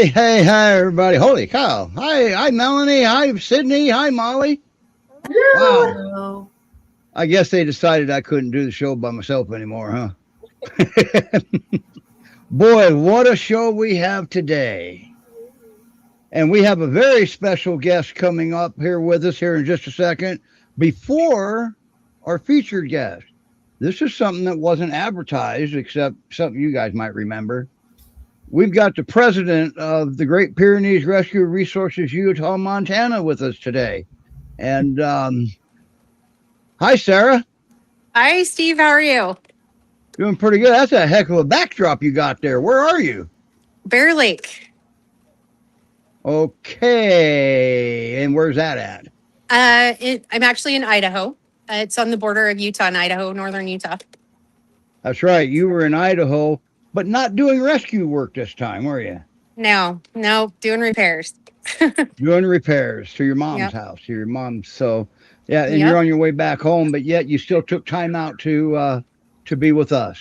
Hi, everybody. Holy cow. Hi, Melanie. Hi, Sydney. Hi, Molly. Wow. Hello. I guess they decided I couldn't do the show by myself anymore, huh? Boy, what a show we have today. And we have a very special guest coming up here with us here in just a second before our featured guest. This is something that wasn't advertised, except something you guys might remember. We've got the president of the Great Pyrenees Rescue Resources, Utah, Montana, with us today. And hi, Sarah. Hi, Steve. How are you? Doing pretty good. That's a heck of a backdrop you got there. Where are you? Bear Lake. Okay. And where's that at? I'm actually in Idaho. It's on the border of Utah and Idaho, northern Utah. That's right. You were in Idaho, but not doing rescue work this time, were you? No, doing repairs. Doing repairs to your mom's house, to your mom's. So, yeah, and you're on your way back home, but yet you still took time out to be with us.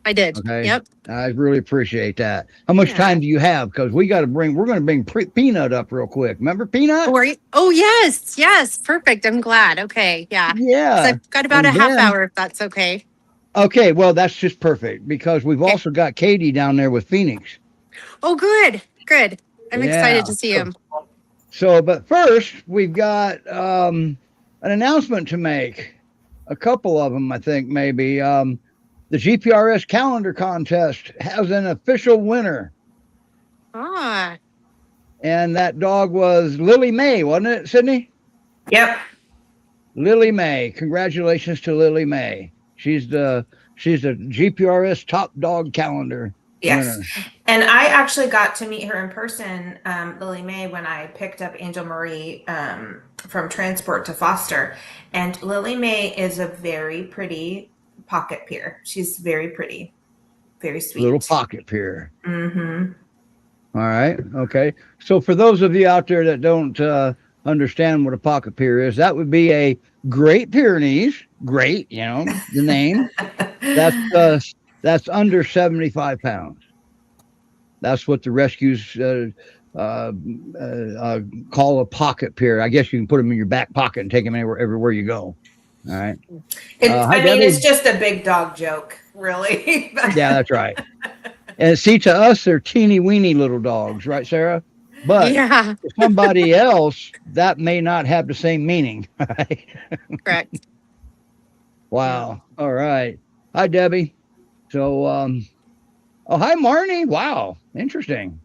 I did. Okay. Yep. I really appreciate that. How much time do you have? Because we're going to bring Peanut up real quick. Remember Peanut? Oh, yes. Perfect. I'm glad. Okay. Yeah. Yeah. So I've got about a half hour, if that's okay. Okay. Well, that's just perfect because we've also got Katie down there with Phoenix. Oh, good. I'm excited to see him. So, but first, we've got an announcement to make. A couple of them, I think, maybe. The GPRS calendar contest has an official winner. Ah. And that dog was Lillie Mae, wasn't it, Sydney? Yep. Lillie Mae. Congratulations to Lillie Mae. She's the GPRS Top Dog Calendar. Yes. winner. And I actually got to meet her in person, Lillie Mae, when I picked up Angel Marie from transport to foster. And Lillie Mae is a very pretty pocket peer. She's very pretty, very sweet. Little pocket peer. Mm-hmm. All right. Okay. So for those of you out there that don't understand what a pocket peer is, that would be a Great Pyrenees. Great, the name. That's under 75 pounds. That's what the rescues call a pocket peer. I guess you can put them in your back pocket and take them everywhere you go. All right. It's just a big dog joke, really. Yeah, that's right. And see, to us, they're teeny weeny little dogs, right, Sarah? But to somebody else, that may not have the same meaning. Right? Correct. Wow. All right. Hi, Debbie. So, hi, Marnie. Wow. Interesting.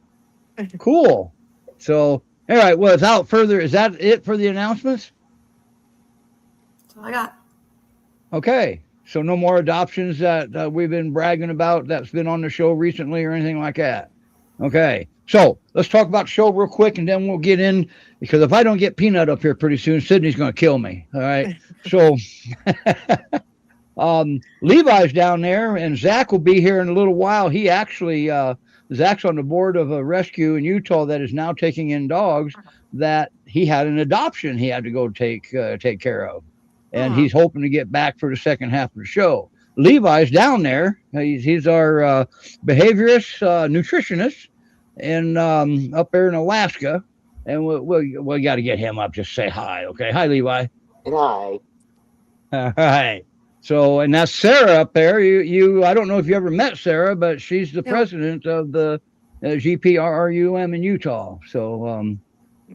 Cool. So, all right. Well, without further, is that it for the announcements? That's all I got. Okay. So no more adoptions that we've been bragging about that's been on the show recently or anything like that. Okay. So let's talk about the show real quick and then we'll get in, because if I don't get Peanut up here pretty soon, Sydney's going to kill me. All right. So Levi's down there and Zach will be here in a little while. He actually, Zach's on the board of a rescue in Utah that is now taking in dogs that he had an adoption he had to go take care of. And he's hoping to get back for the second half of the show. Levi's down there. He's our behaviorist nutritionist and up there in Alaska. And we got to get him up. Just say hi, okay? Hi, Levi. Hi. All right. So, and that's Sarah up there. I don't know if you ever met Sarah, but she's the president of the GPRRUM in Utah. So,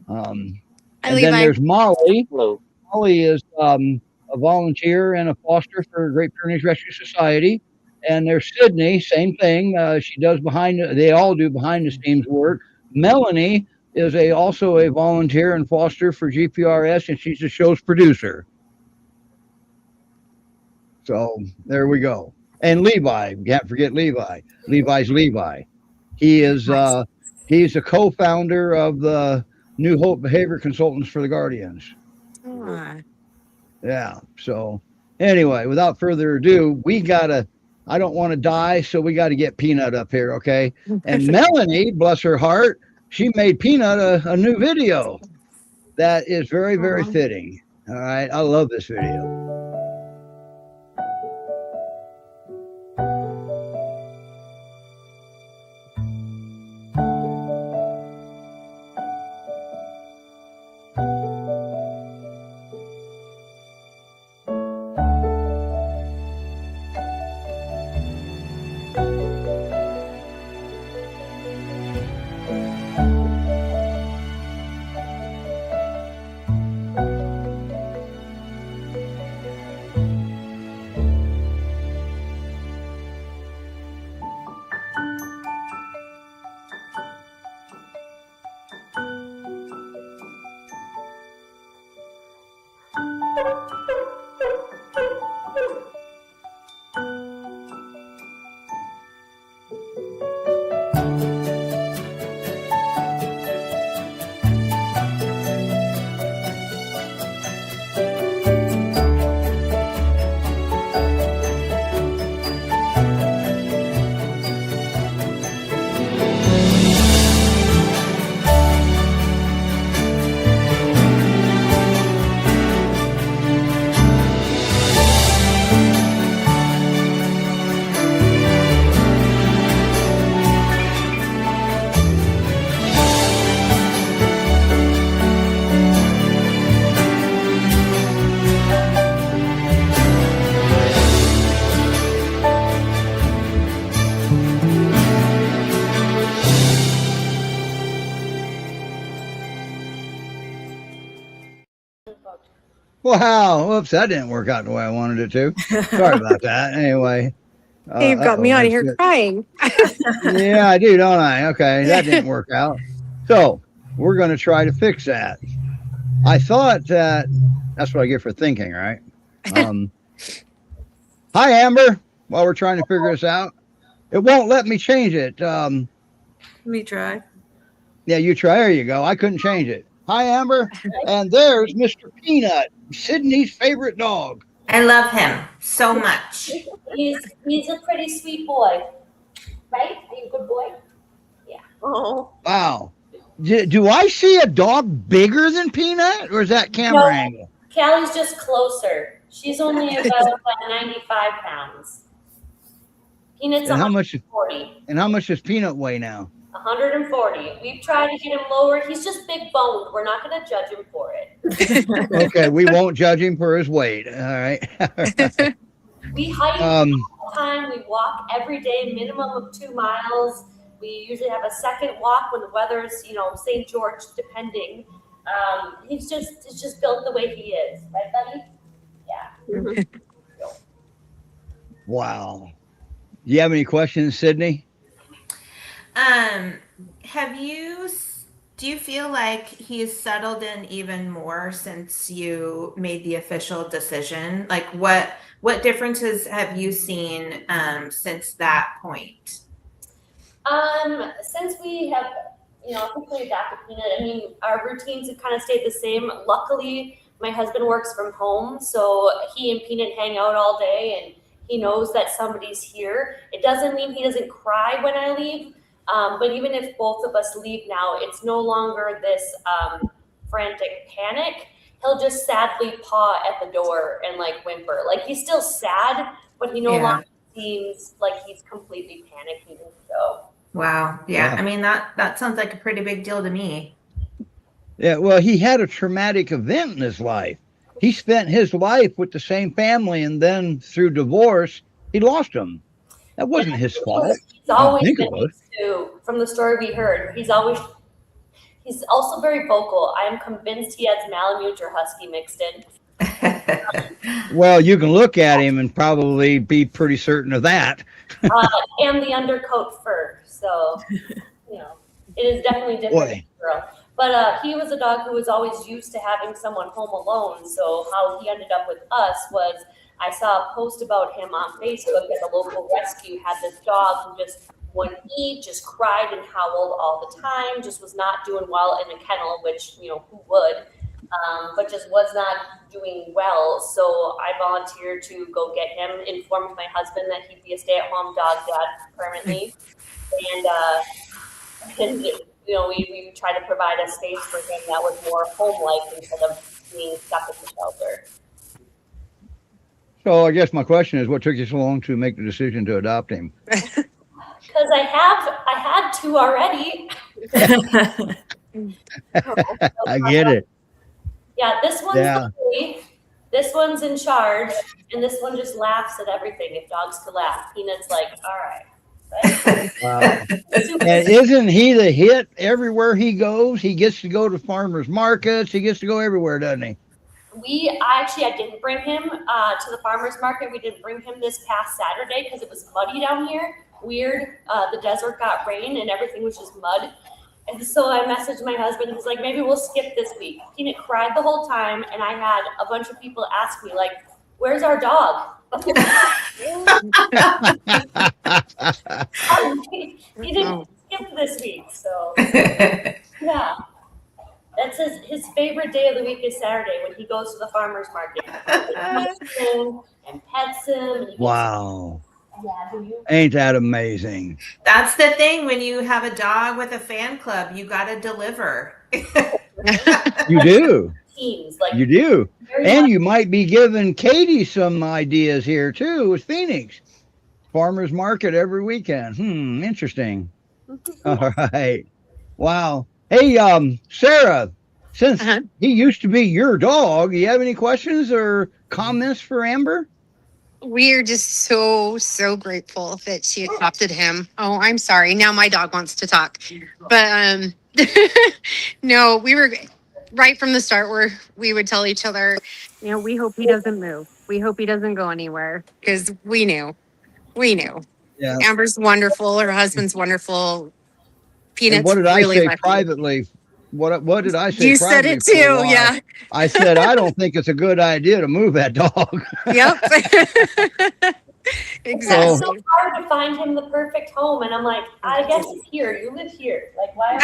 Hi, and Levi. then there's Molly. Hello. Molly is a volunteer and a foster for Great Pyrenees Rescue Society. And there's Sydney, same thing. She does they all do behind the scenes work. Melanie is also a volunteer and foster for GPRS, and she's the show's producer. So there we go. And Levi, can't forget Levi. Levi's Levi. He is he's a co-founder of the New Hope Behavior Consultants for the Guardians. Yeah. So anyway, without further ado, I don't want to die, so we got to get Peanut up here, okay? And Melanie, bless her heart, she made Peanut a new video that is very, very fitting. All right. I love this video. Wow. Whoops, that didn't work out the way I wanted it to. Sorry about that. Anyway. You've got me out of here good. crying. Yeah, I do, don't I? Okay, that didn't work out. So we're going to try to fix that. I thought that's what I get for thinking, right? Hi, Amber. While we're trying to figure this out, it won't let me change it. Let me try. Yeah, you try. There you go. I couldn't change it. Hi, Amber. And there's Mr. Peanut, Sydney's favorite dog. I love him so much. He's a pretty sweet boy, right? Are you a good boy? Yeah. Oh, Wow. Do I see a dog bigger than Peanut, or is that camera angle? Callie's just closer. She's only about 95 pounds. Peanut's And how 140. And how much does Peanut weigh now? 140. We've tried to get him lower. He's just big boned. We're not going to judge him for it. Okay, we won't judge him for his weight. All right. We hike all the time. We walk every day, minimum of 2 miles. We usually have a second walk when the weather's, St. George, depending. He's just built the way he is, right, buddy? Yeah. Wow. Do you have any questions, Sydney? Do you feel like he's settled in even more since you made the official decision? Like what differences have you seen since that point? Since we have, officially adopted Peanut, our routines have kind of stayed the same. Luckily, my husband works from home, so he and Peanut hang out all day, and he knows that somebody's here. It doesn't mean he doesn't cry when I leave, but even if both of us leave now, it's no longer this frantic panic. He'll just sadly paw at the door and whimper. He's still sad, but he no longer seems like he's completely panicking. So. Wow. Yeah. I mean, that sounds like a pretty big deal to me. Yeah, well, he had a traumatic event in his life. He spent his life with the same family, and then through divorce, he lost them. That wasn't his fault. He's always been used to, from the story we heard, he's also very vocal. I am convinced he has Malamute or Husky mixed in. Well, you can look at him and probably be pretty certain of that. And the undercoat fur. So, it is definitely different. Girl. But he was a dog who was always used to having someone home alone. So how he ended up with us was I saw a post about him on Facebook that the local rescue had this dog who just wouldn't eat, just cried and howled all the time, just was not doing well in a kennel, which, who would, but just was not doing well. So I volunteered to go get him, informed my husband that he'd be a stay-at-home dog dad permanently. And we try to provide a space for him that was more home-like instead of being stuck at the shelter. So I guess my question is, what took you so long to make the decision to adopt him? Because I had 2 already. I get it. Yeah, this one's the bully, this one's in charge, and this one just laughs at everything. If dogs could laugh, Peanut's like, all right. Wow. And isn't he the hit everywhere he goes? He gets to go to farmers markets. He gets to go everywhere, doesn't he? I didn't bring him to the farmers market. We didn't bring him this past Saturday because it was muddy down here. Weird. The desert got rain and everything was just mud. And so I messaged my husband. He's like, maybe we'll skip this week. Peanut cried the whole time, and I had a bunch of people ask me, where's our dog? He didn't skip this week, so yeah. That's his favorite day of the week is Saturday when he goes to the farmer's market and pets him. And wow. Yeah, Ain't that amazing? That's the thing. When you have a dog with a fan club, you got to deliver. You do. Teams, you do. And you might be giving Katie some ideas here too with Phoenix. Farmers market every weekend. Interesting. All right. Wow. Hey, Sarah, since he used to be your dog, do you have any questions or comments for Amber? We're just so grateful that she adopted him. Oh, I'm sorry. Now my dog wants to talk. But no, right from the start, we would tell each other, we hope he doesn't move. We hope he doesn't go anywhere, because we knew. Yeah. Amber's wonderful. Her husband's wonderful. And Peanut's what did I really say lucky. privately? What did I say? You said privately it for a too, while? yeah. I said I don't think it's a good idea to move that dog. Yep. Exactly. It's so hard to find him the perfect home, and I'm like, I guess he's here. You live here. Like, why?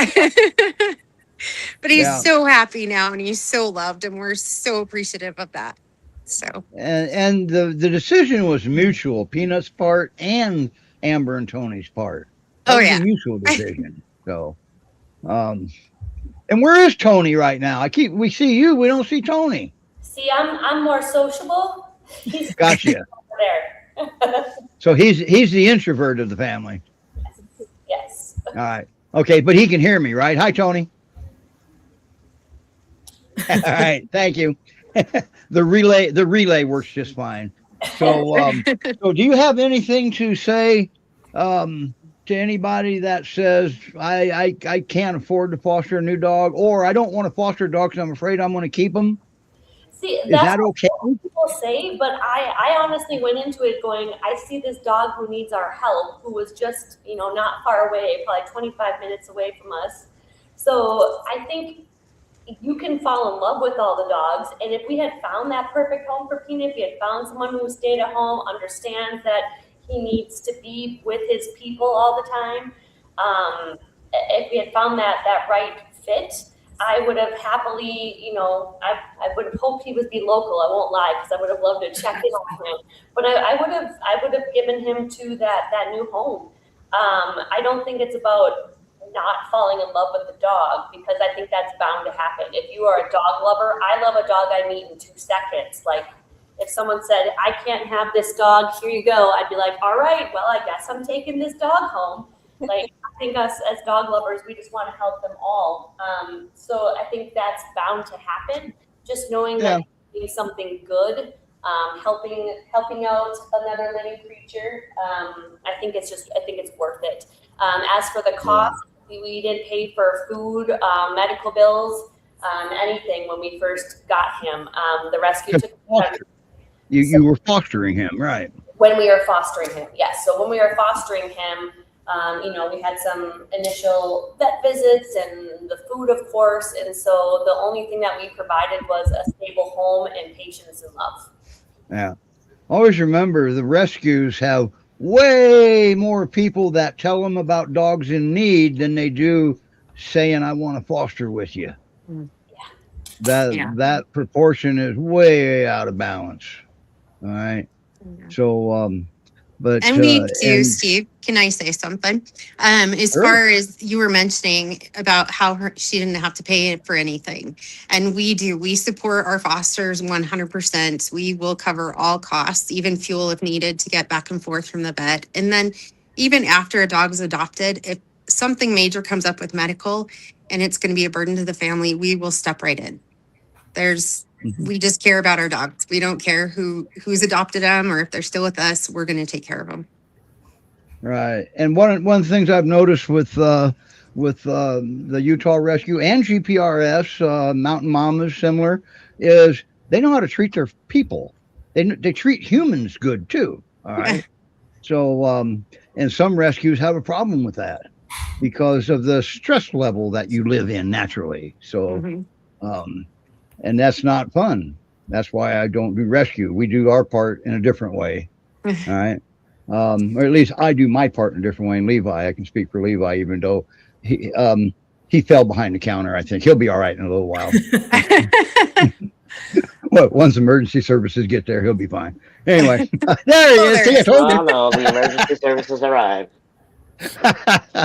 But he's Yeah. so happy now, and he's so loved, and we're so appreciative of that. So And the decision was mutual, Peanut's part and Amber and Tony's part. That Oh, was yeah. a mutual decision. So, and where is Tony right now? We see you, we don't see Tony. See, I'm more sociable. He's Gotcha. over there. So he's the introvert of the family. Yes. All right. Okay, but he can hear me, right? Hi, Tony. All right, thank you. The relay works just fine. So, so do you have anything to say to anybody that says I can't afford to foster a new dog, or I don't want to foster a dog because I'm afraid I'm going to keep them? See, Is that's that okay? what people say, but I honestly went into it going, I see this dog who needs our help, who was just, not far away, probably 25 minutes away from us. So I think you can fall in love with all the dogs. And if we had found that perfect home for Peanut, if we had found someone who stayed at home, understands that he needs to be with his people all the time, if we had found that right fit, I would have happily, I would have hoped he would be local. I won't lie, because I would have loved to check in on him. But I would have given him to that new home. I don't think it's about not falling in love with the dog, because I think that's bound to happen. If you are a dog lover, I love a dog I meet in 2 seconds. Like, if someone said, I can't have this dog, here you go, I'd be like, all right, well, I guess I'm taking this dog home. Like, I think us as dog lovers, we just want to help them all. So I think that's bound to happen. Just knowing that you're doing something good, helping out another living creature. I think it's worth it. As for the cost, we didn't pay for food, medical bills, anything when we first got him. The rescue took. You were fostering him, right? When we were fostering him, yes. So when we were fostering him, we had some initial vet visits and the food, of course. And so the only thing that we provided was a stable home and patience and love. Yeah. Always remember, the rescues have way more people that tell them about dogs in need than they do saying, I want to foster with you. That proportion is way out of balance. All right. So, but and we do, Steve. Can I say something? As far as you were mentioning about how she didn't have to pay for anything, and we do. We support our fosters 100%. We will cover all costs, even fuel if needed, to get back and forth from the vet. And then, even after a dog's adopted, if something major comes up with medical, and it's going to be a burden to the family, we will step right in. We just care about our dogs. We don't care who's adopted them or if they're still with us. We're going to take care of them. Right. And one of the things I've noticed with the Utah Rescue and GPRS, Mountain Mamas, similar, is they know how to treat their people. They treat humans good too. All right. So, and some rescues have a problem with that because of the stress level that you live in naturally. So, and that's not fun. That's why I don't do rescue. We do our part in a different way. All right. Or at least I do my part in a different way. And Levi, I can speak for Levi, even though he fell behind the counter. I think he'll be all right in a little while. Well, once emergency services get there, he'll be fine. Anyway, there he is. See, I told you. No, the emergency services arrived.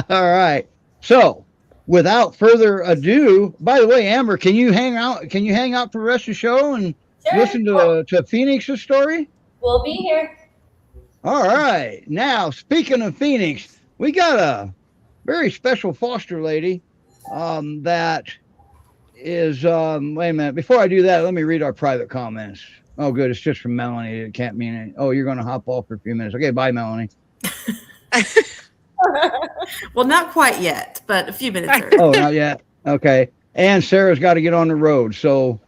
All right. So, without further ado, by the way, Amber, can you hang out? Can you hang out for the rest of the show and listen to Phoenix's story? We'll be here. All right. Now, speaking of Phoenix, we got a very special foster lady that is, wait a minute. Before I do that, let me read our private comments. Oh, good. It's just from Melanie. It can't mean it. Oh, you're going to hop off for a few minutes. Okay, bye, Melanie. Well, not quite yet, but a few minutes early. Oh, not yet. Okay. And Sarah's got to get on the road. So,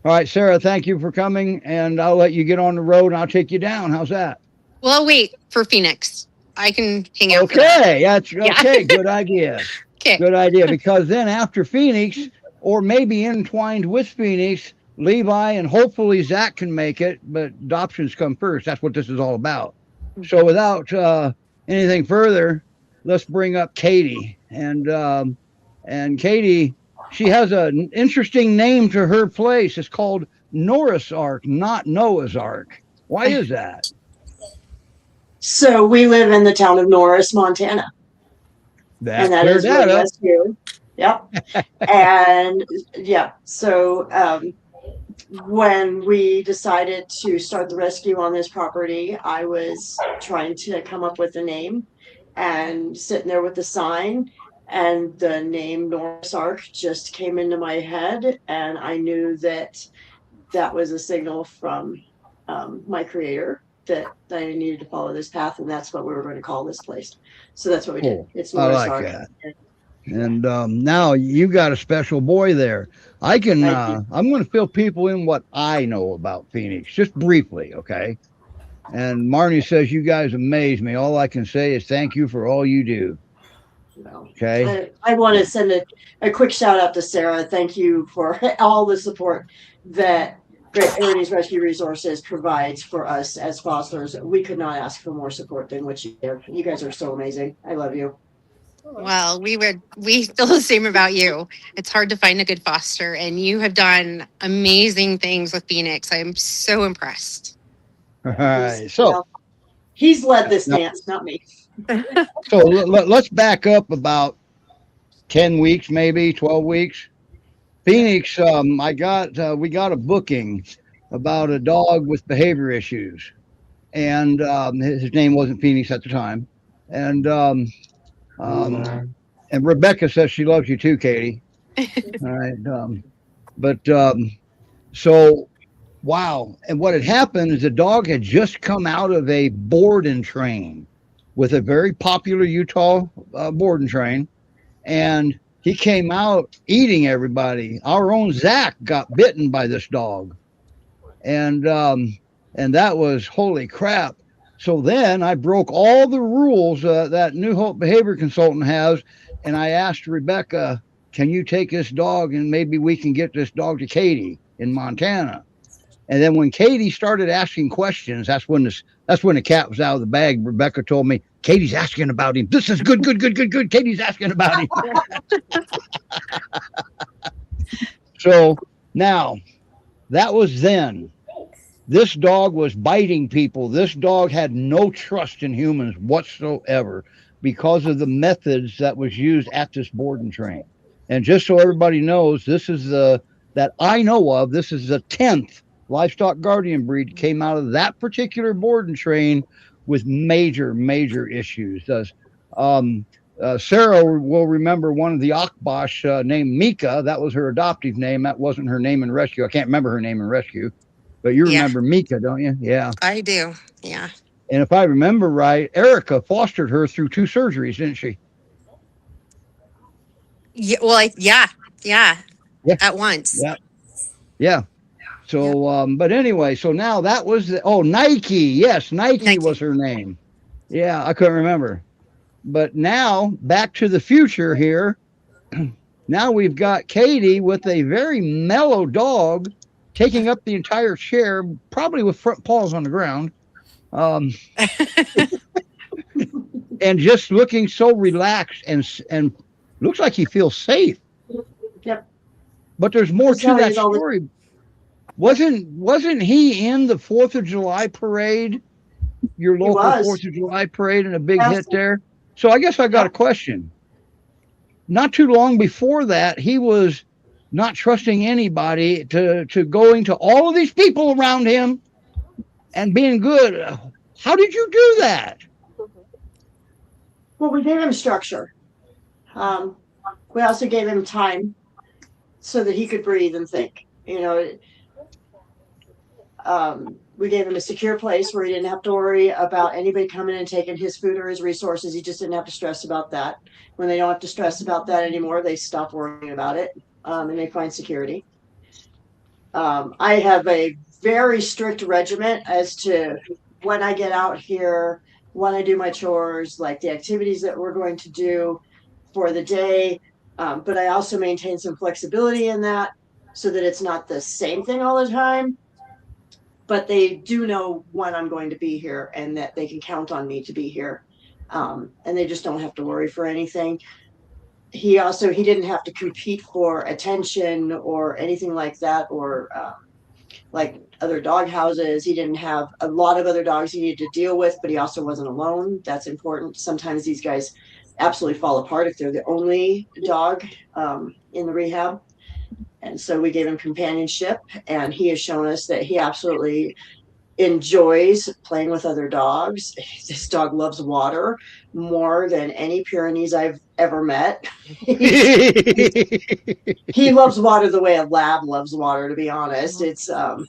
all right, Sarah, thank you for coming, and I'll let you get on the road, and I'll take you down. How's that? Well, wait for Phoenix. I can hang out for that. Okay, that's Yeah. okay. Good idea. Okay. Good idea. Because then after Phoenix, or maybe entwined with Phoenix, Levi and hopefully Zach can make it, but adoptions come first. That's what this is all about. So without anything further, let's bring up Katie. And Katie, she has an interesting name to her place. It's called Norris Ark, not Noah's Ark. Why is that? So we live in the town of Norris, Montana. That And that cleared is that where up. rescue. Yep. And yeah, so when we decided to start the rescue on this property, I was trying to come up with a name and sitting there with the sign, and the name Norris Ark just came into my head, and I knew that that was a signal from my creator that I needed to follow this path, and that's what we were going to call this place. So that's what we Cool. did. It's I Norris like Ark. that. And now you got a special boy there. I can. Thank you. I'm going to fill people in what I know about Phoenix, just briefly, okay? And Marnie says you guys amaze me. All I can say is thank you for all you do. No. Okay. I want to send a quick shout out to Sarah. Thank you for all the support that Great Pyrenees Rescue Resources provides for us as fosters. We could not ask for more support than what you give. You guys are so amazing. I love you. Well, we feel the same about you. It's hard to find a good foster, and you have done amazing things with Phoenix. I'm so impressed. All right. So He's led this dance, not me. let's back up about 10 weeks, maybe 12 weeks. Phoenix, we got a booking about a dog with behavior issues, and his name wasn't Phoenix at the time, and Rebecca says she loves you too, Katie. All right, so wow, and what had happened is the dog had just come out of a board and train with a very popular Utah board and train, and he came out eating everybody. Our own Zach got bitten by this dog. And that was holy crap. So then I broke all the rules that New Hope behavior consultant has. And I asked Rebecca, can you take this dog and maybe we can get this dog to Katie in Montana? And then when Katie started asking questions, that's when the cat was out of the bag. Rebecca told me, Katie's asking about him. This is good. Katie's asking about him. So now that was then. This dog was biting people. This dog had no trust in humans whatsoever because of the methods that was used at this board and train. And just so everybody knows, this is that I know of, this is the 10th livestock guardian breed that came out of that particular board and train with major issues. Sarah will remember one of the Akbash named Mika. That was her adoptive name. That wasn't her name in rescue. I can't remember her name in rescue, but you remember Mika, don't you? Yeah. I do. Yeah. And if I remember right, Erica fostered her through 2 surgeries, didn't she? Yeah. Well, yeah. At once. Yeah. So, but anyway, so now that was Nike. Yes, Nike was her name. Yeah, I couldn't remember. But now back to the future here. Now we've got Katie with a very mellow dog taking up the entire chair, probably with front paws on the ground. And just looking so relaxed and looks like he feels safe. Yep. But there's more to that story. Wasn't he in the 4th of July parade? Your local 4th of July parade and a big hit there? So I guess I got a question. Not too long before that, he was not trusting anybody to going to all of these people around him and being good. How did you do that? Well, we gave him structure. We also gave him time so that he could breathe and think. We gave him a secure place where he didn't have to worry about anybody coming and taking his food or his resources. He just didn't have to stress about that. When they don't have to stress about that anymore, they stop worrying about it. and they find security. I have a very strict regiment as to when I get out here, when I do my chores, like the activities that we're going to do for the day. But I also maintain some flexibility in that so that it's not the same thing all the time. But they do know when I'm going to be here and that they can count on me to be here. And they just don't have to worry for anything. He didn't have to compete for attention or anything like that, or like other dog houses. He didn't have a lot of other dogs he needed to deal with, but he also wasn't alone. That's important. Sometimes these guys absolutely fall apart if they're the only dog in the rehab. And so we gave him companionship, and he has shown us that he absolutely enjoys playing with other dogs. This dog loves water more than any Pyrenees I've ever met. He loves water the way a lab loves water, to be honest. It's hard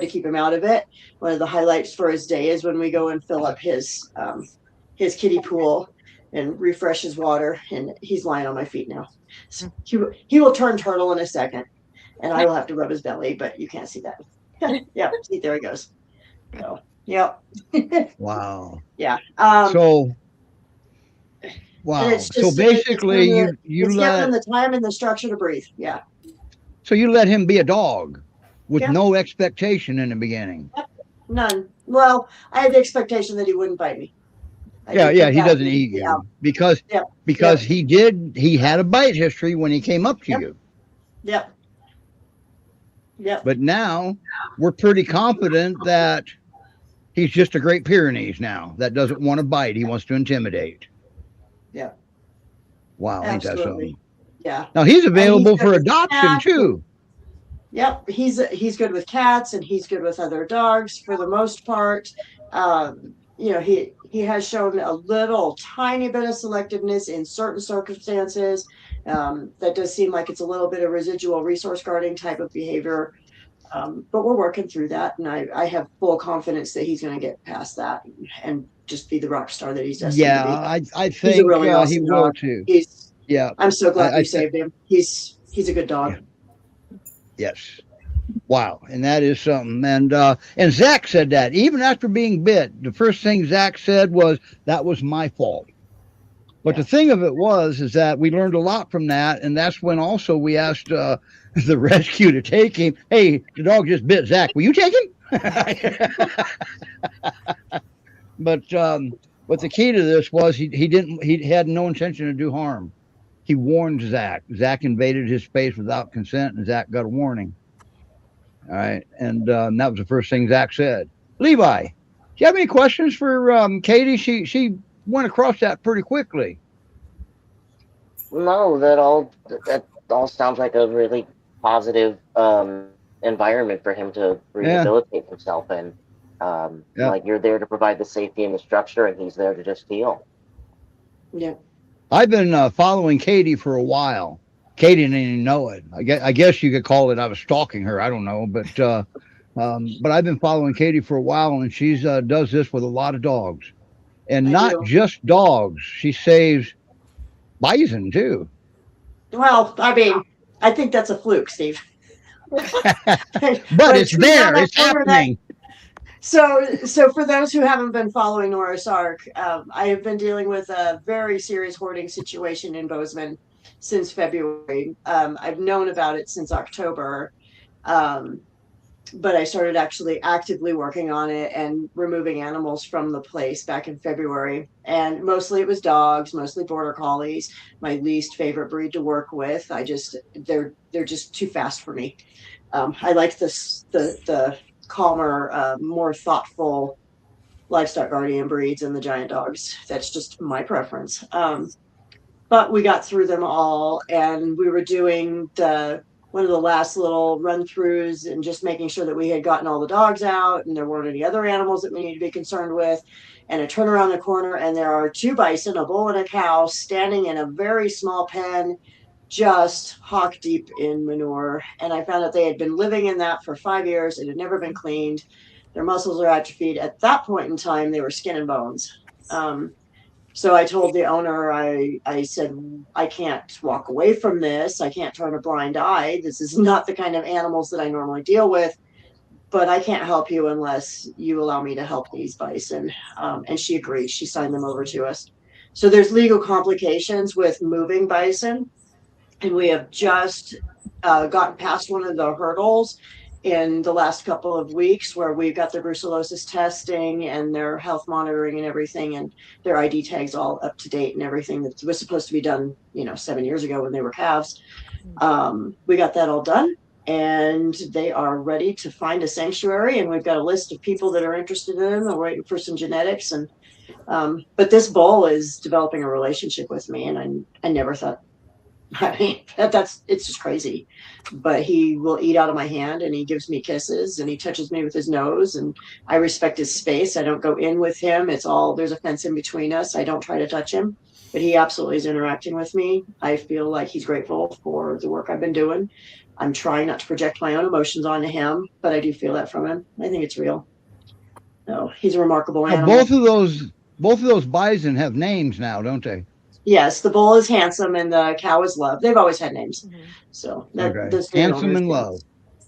to keep him out of it. One of the highlights for his day is when we go and fill up his kiddie pool and refresh his water, and he's lying on my feet now. So he will turn turtle in a second, and I will have to rub his belly, but you can't see that. Yeah, see, there he goes. So, yep. Wow. Yeah. So, wow. And it's So just, basically, it's you giving him let the time and the structure to breathe. Yeah. so you let him be a dog with Yeah. no expectation in the beginning. None. Well, I had the expectation that he wouldn't bite me. I Yeah, did yeah, think he that. doesn't eat Yeah. you because Yep. he had a bite history when he came up to Yep. you. Yep. Yep. But now we're pretty confident that he's just a Great Pyrenees now that doesn't want to bite. He wants to intimidate. Yeah. Wow, ain't that Absolutely. something? Yeah. Now he's available good for with adoption cats. too. Yep, he's good with cats, and he's good with other dogs for the most part. He has shown a little tiny bit of selectiveness in certain circumstances. That does seem like it's a little bit of residual resource guarding type of behavior. But we're working through that, and I have full confidence that he's going to get past that and just be the rock star that he's destined to be. Yeah, I He's a think really he awesome will dog. too. I'm so glad I we saved him. He's a good dog. Yeah. Yes. Wow, and that is something. And Zach said that even after being bit, the first thing Zach said was that was my fault. But the thing of it is that we learned a lot from that, and that's when also we asked the rescue to take him. Hey, the dog just bit Zach. Will you take him? But the key to this was he had no intention to do harm. He warned Zach. Zach invaded his space without consent, and Zach got a warning. All right, and that was the first thing Zach said. Levi, do you have any questions for Katie? She went across that pretty quickly. No, that all sounds like a really positive environment for him to rehabilitate himself in. Like you're there to provide the safety and the structure, and he's there to just heal. Yeah. I've been following Katie for a while. Katie didn't even know it. I guess you could call it I was stalking her. I don't know, but I've been following Katie for a while, and she's does this with a lot of dogs, and not just dogs. She saves bison too. Well, I mean, I think that's a fluke, Steve. But it's there. It's happening. So for those who haven't been following Norris Ark, I have been dealing with a very serious hoarding situation in Bozeman since February. I've known about it since October, but I started actually actively working on it and removing animals from the place back in February. And mostly it was dogs, mostly border collies, my least favorite breed to work with. They're just too fast for me. I like the calmer, more thoughtful livestock guardian breeds and the giant dogs. That's just my preference. But we got through them all, and we were doing one of the last little run-throughs and just making sure that we had gotten all the dogs out and there weren't any other animals that we need to be concerned with. And I turn around the corner, and there are 2 bison, a bull and a cow, standing in a very small pen, just hock deep in manure. And I found out they had been living in that for 5 years. It had never been cleaned. Their muscles are atrophied. At that point in time, they were skin and bones. So I told the owner, I said, I can't walk away from this. I can't turn a blind eye. This is not the kind of animals that I normally deal with, but I can't help you unless you allow me to help these bison. And she agreed. She signed them over to us. So there's legal complications with moving bison. And we have just gotten past one of the hurdles in the last couple of weeks where we've got their brucellosis testing and their health monitoring and everything, and their ID tags all up to date and everything that was supposed to be done, 7 years ago when they were calves. We got that all done, and they are ready to find a sanctuary, and we've got a list of people that are interested in them. We're waiting for some genetics, and but this bull is developing a relationship with me, and I never thought. I mean, it's just crazy, but he will eat out of my hand, and he gives me kisses, and he touches me with his nose, and I respect his space. I don't go in with him. There's a fence in between us. I don't try to touch him, but he absolutely is interacting with me. I feel like he's grateful for the work I've been doing. I'm trying not to project my own emotions onto him, but I do feel that from him. I think it's real. No, he's a remarkable animal. Both of those bison have names now, don't they? Yes, the bull is Handsome and the cow is Love. They've always had names. So Handsome and Love.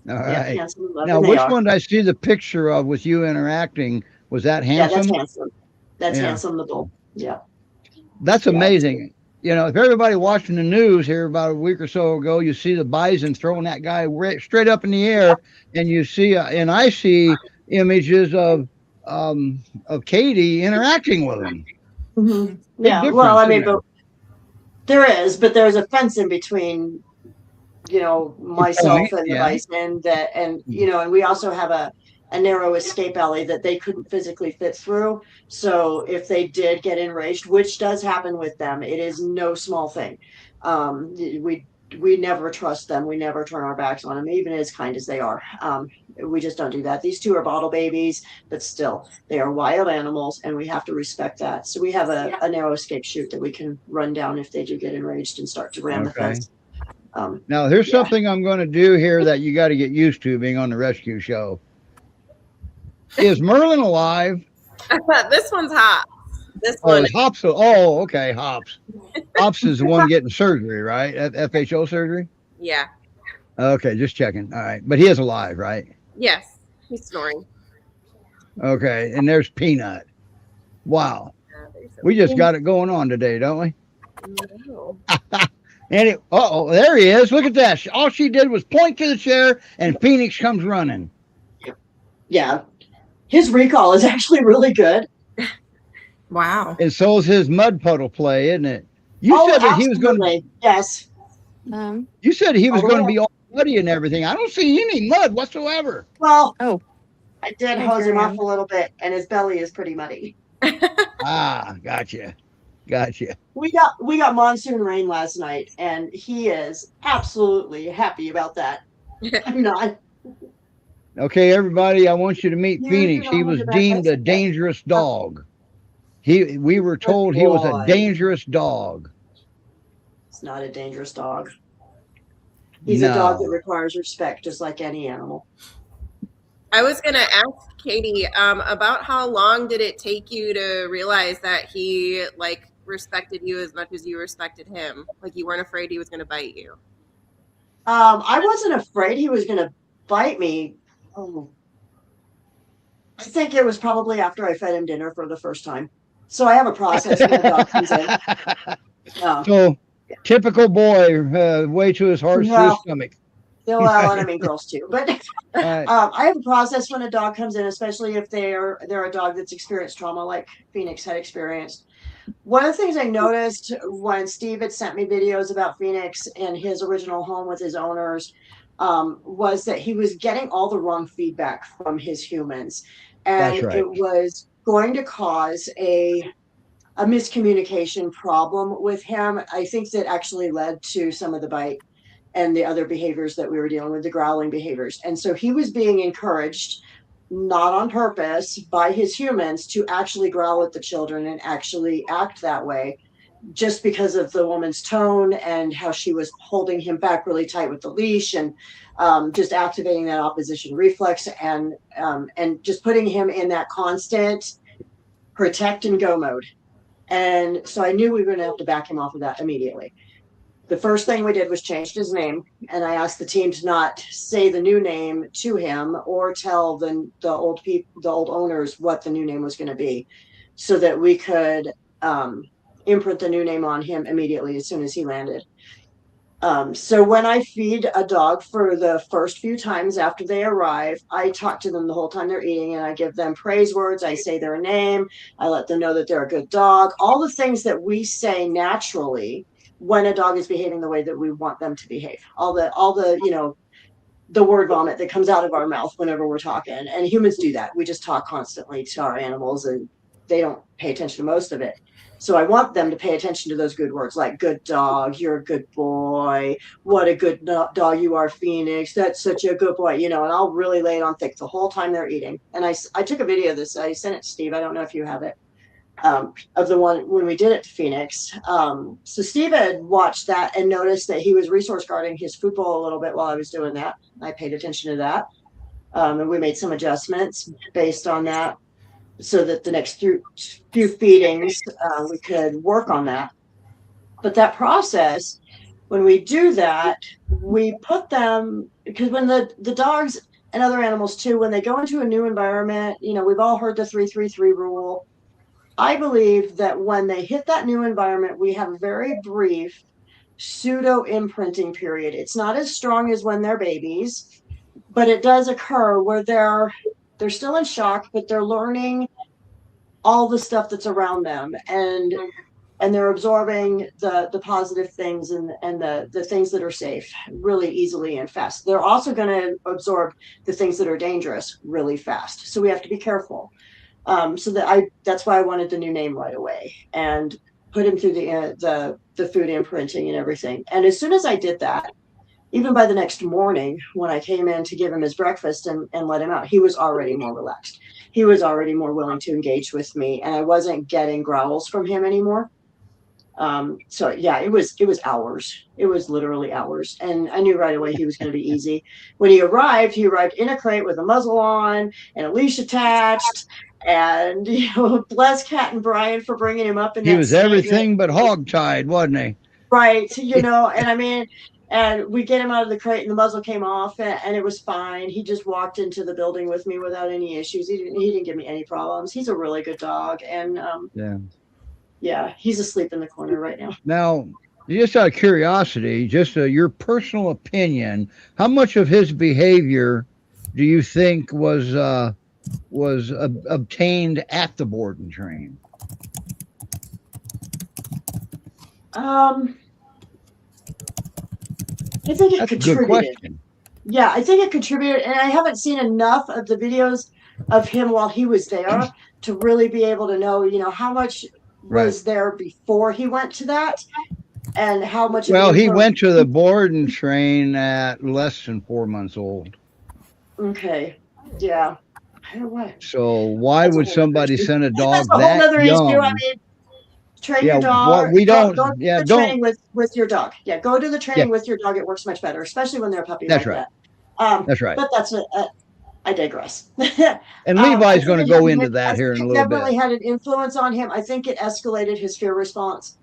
All right. Handsome and Love. Now, which one did I see the picture of with you interacting? Was that Handsome? Yeah, that's Handsome. That's Handsome the bull. Yeah. That's amazing. If everybody watching the news here about a week or so ago, you see the bison throwing that guy straight up in the air, and you see, and I see images of Katie interacting with him. Mm-hmm. Yeah. Well, I mean, but there's a fence in between, myself and the bison and we also have a narrow escape alley that they couldn't physically fit through. So if they did get enraged, which does happen with them, it is no small thing. We never trust them. We never turn our backs on them, even as kind as they are. We just don't do that. These two are bottle babies, but still, they are wild animals, and we have to respect that. So we have a narrow escape chute that we can run down if they do get enraged and start to ram the fence. Now, here's something I'm going to do here that you got to get used to being on the rescue show. Is Merlin alive? This one's hot. This one. Hops. Oh, okay. Hops. Hops is the one getting surgery, right? FHO surgery? Yeah. Okay, just checking. All right. But he is alive, right? Yes. He's snoring. Okay. And there's Peanut. Wow. We just got it going on today, don't we? No. And there he is. Look at that. All she did was point to the chair, and Phoenix comes running. Yeah. His recall is actually really good. Wow. And so is his mud puddle play, isn't it? You said that he was going to. Yes. You said he was going to be all muddy and everything. I don't see any mud whatsoever. Well, I did hose him off a little bit, and his belly is pretty muddy. Gotcha. We got monsoon rain last night, and he is absolutely happy about that. I'm not. Okay, everybody, I want you to meet Phoenix. He was deemed a dangerous dog. We were told he was a dangerous dog. It's not a dangerous dog. He's a dog that requires respect, just like any animal. I was going to ask Katie about how long did it take you to realize that he respected you as much as you respected him? Like you weren't afraid he was going to bite you? I wasn't afraid he was going to bite me. I think it was probably after I fed him dinner for the first time. So I have a process when the dog comes in. So typical boy, way to his heart, to his stomach. Well, and I mean girls too. But I have a process when a dog comes in, especially if they're a dog that's experienced trauma like Phoenix had experienced. One of the things I noticed when Steve had sent me videos about Phoenix in his original home with his owners was that he was getting all the wrong feedback from his humans. And it was going to cause a miscommunication problem with him. I think that actually led to some of the bite and the other behaviors that we were dealing with, the growling behaviors. And so he was being encouraged, not on purpose, by his humans to actually growl at the children and actually act that way, just because of the woman's tone and how she was holding him back really tight with the leash and just activating that opposition reflex and just putting him in that constant protect and go mode. And so I knew we were going to have to back him off of that immediately. The first thing we did was changed his name, and I asked the team to not say the new name to him or tell the old owners what the new name was going to be, so that we could imprint the new name on him immediately as soon as he landed. So when I feed a dog for the first few times after they arrive, I talk to them the whole time they're eating, and I give them praise words. I say their name. I let them know that they're a good dog. All the things that we say naturally when a dog is behaving the way that we want them to behave. All the you know, the word vomit that comes out of our mouth whenever we're talking. And humans do that. We just talk constantly to our animals, and they don't pay attention to most of it. So I want them to pay attention to those good words, like good dog, you're a good boy, what a good dog you are, Phoenix, that's such a good boy, you know, and I'll really lay it on thick the whole time they're eating. And I took a video of this. I sent it to Steve. I don't know if you have it, of the one when we did it to Phoenix. So Steve had watched that and noticed that he was resource guarding his food bowl a little bit while I was doing that. I paid attention to that. And we made some adjustments based on that, so that the next few feedings, we could work on that. But that process, when we do that, we put them, because when the dogs and other animals too, when they go into a new environment, you know, we've all heard the 3-3-3 rule. I believe that when they hit that new environment, we have a very brief pseudo imprinting period. It's not as strong as when they're babies, but it does occur where they're still in shock, but they're learning all the stuff that's around them, and they're absorbing the positive things and the things that are safe really easily and fast. They're also going to absorb the things that are dangerous really fast. So we have to be careful. So that's why I wanted the new name right away and put him through the food imprinting and everything. And as soon as I did that, even by the next morning, when I came in to give him his breakfast and let him out, he was already more relaxed. He was already more willing to engage with me, and I wasn't getting growls from him anymore. So yeah, it was hours. It was literally hours. And I knew right away he was going to be easy. When he arrived in a crate with a muzzle on and a leash attached. And, you know, bless Cat and Brian for bringing him up. He was everything but hog-tied, wasn't he? Right. You know, and I mean, and we get him out of the crate and the muzzle came off and it was fine. He just walked into the building with me without any issues. He didn't give me any problems. He's a really good dog. And yeah, he's asleep in the corner right now. Now, just out of curiosity, just your personal opinion, how much of his behavior do you think was obtained at the board and train? I think it contributed. Yeah, I think it contributed, and I haven't seen enough of the videos of him while he was there to really be able to know, you know, how much was there before he went to that, and how much. Well, he went to the board and train at less than 4 months old. Okay. Yeah. I don't know. So why would somebody send a dog that's a whole other young? issue. I mean, train your dog. We don't. Go to the training with your dog. Yeah, go to the training with your dog. It works much better, especially when they're a puppy. That's like right. That. That's right. But that's I digress. And Levi's going to go into that here in a little bit. It definitely had an influence on him. I think it escalated his fear response.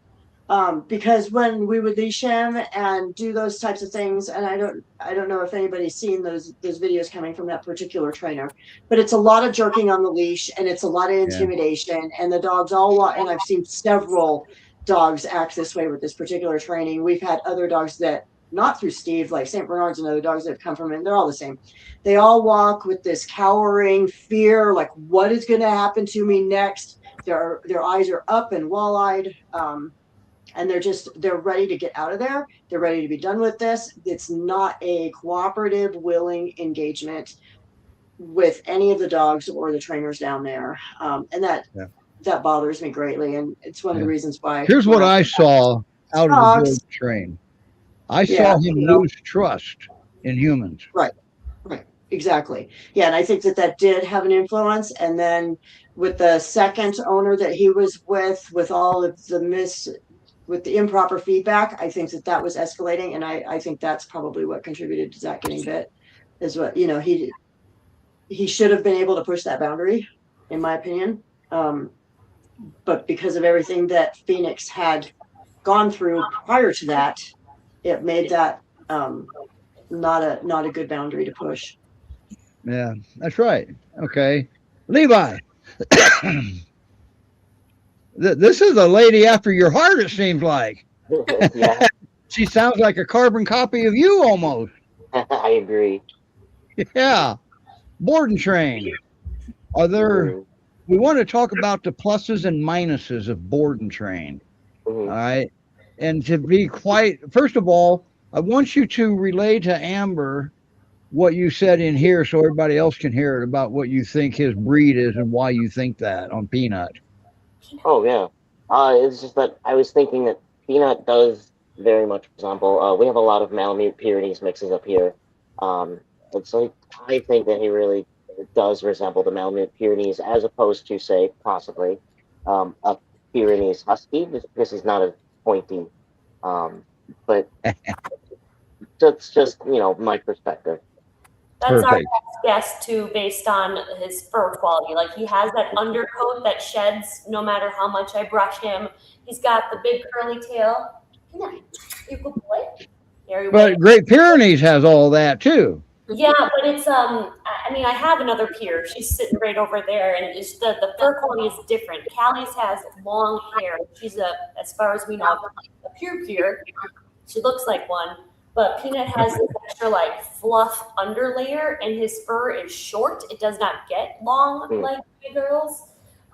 Because when we would leash him and do those types of things, and I don't know if anybody's seen those videos coming from that particular trainer, but it's a lot of jerking on the leash and it's a lot of intimidation, and the dogs and I've seen several dogs act this way with this particular training. We've had other dogs that, not through Steve, like St. Bernards and other dogs that have come from him, they're all the same. They all walk with this cowering fear, like what is going to happen to me next? Their eyes are up and wall-eyed. And they're ready to get out of there. They're ready to be done with this. It's not a cooperative, willing engagement with any of the dogs or the trainers down there. And that bothers me greatly. And it's one of the reasons why. Here's what I saw out of the board train. I saw him lose trust in humans. Right. Exactly. Yeah. And I think that did have an influence. And then with the second owner that he was with all of with the improper feedback, I think that was escalating. And I think that's probably what contributed to Zach getting bit, is what, you know, he should have been able to push that boundary, in my opinion. but because of everything that Phoenix had gone through prior to that, it made that not a good boundary to push. Yeah, that's right. Okay. Levi, this is a lady after your heart, it seems like. Yeah, She sounds like a carbon copy of you almost. I agree. Yeah. Board and train. Are there, Mhm, we want to talk about the pluses and minuses of board and train. All mhm. right. And to be quite, first of all, I want you to relay to Amber what you said in here so everybody else can hear it about what you think his breed is and why you think that on Peanut. Oh yeah. It's just that I was thinking that Peanut does very much resemble. We have a lot of Malamute Pyrenees mixes up here. It's like I think that he really does resemble the Malamute Pyrenees as opposed to say possibly a Pyrenees Husky because he's not as pointy. Um, but that's just my perspective. That's our Perfect. best guess too, based on his fur quality. Like he has that undercoat that sheds no matter how much I brush him. He's got the big curly tail. Come on, you good boy. There he went. But Great Pyrenees has all that too. Yeah, but it's I mean I have another peer. She's sitting right over there, and it's the fur quality is different. Callie's has long hair. She's as far as we know, a peer. She looks like one. But Peanut has this extra like fluff underlayer, and his fur is short. It does not get long Mm. like big girls.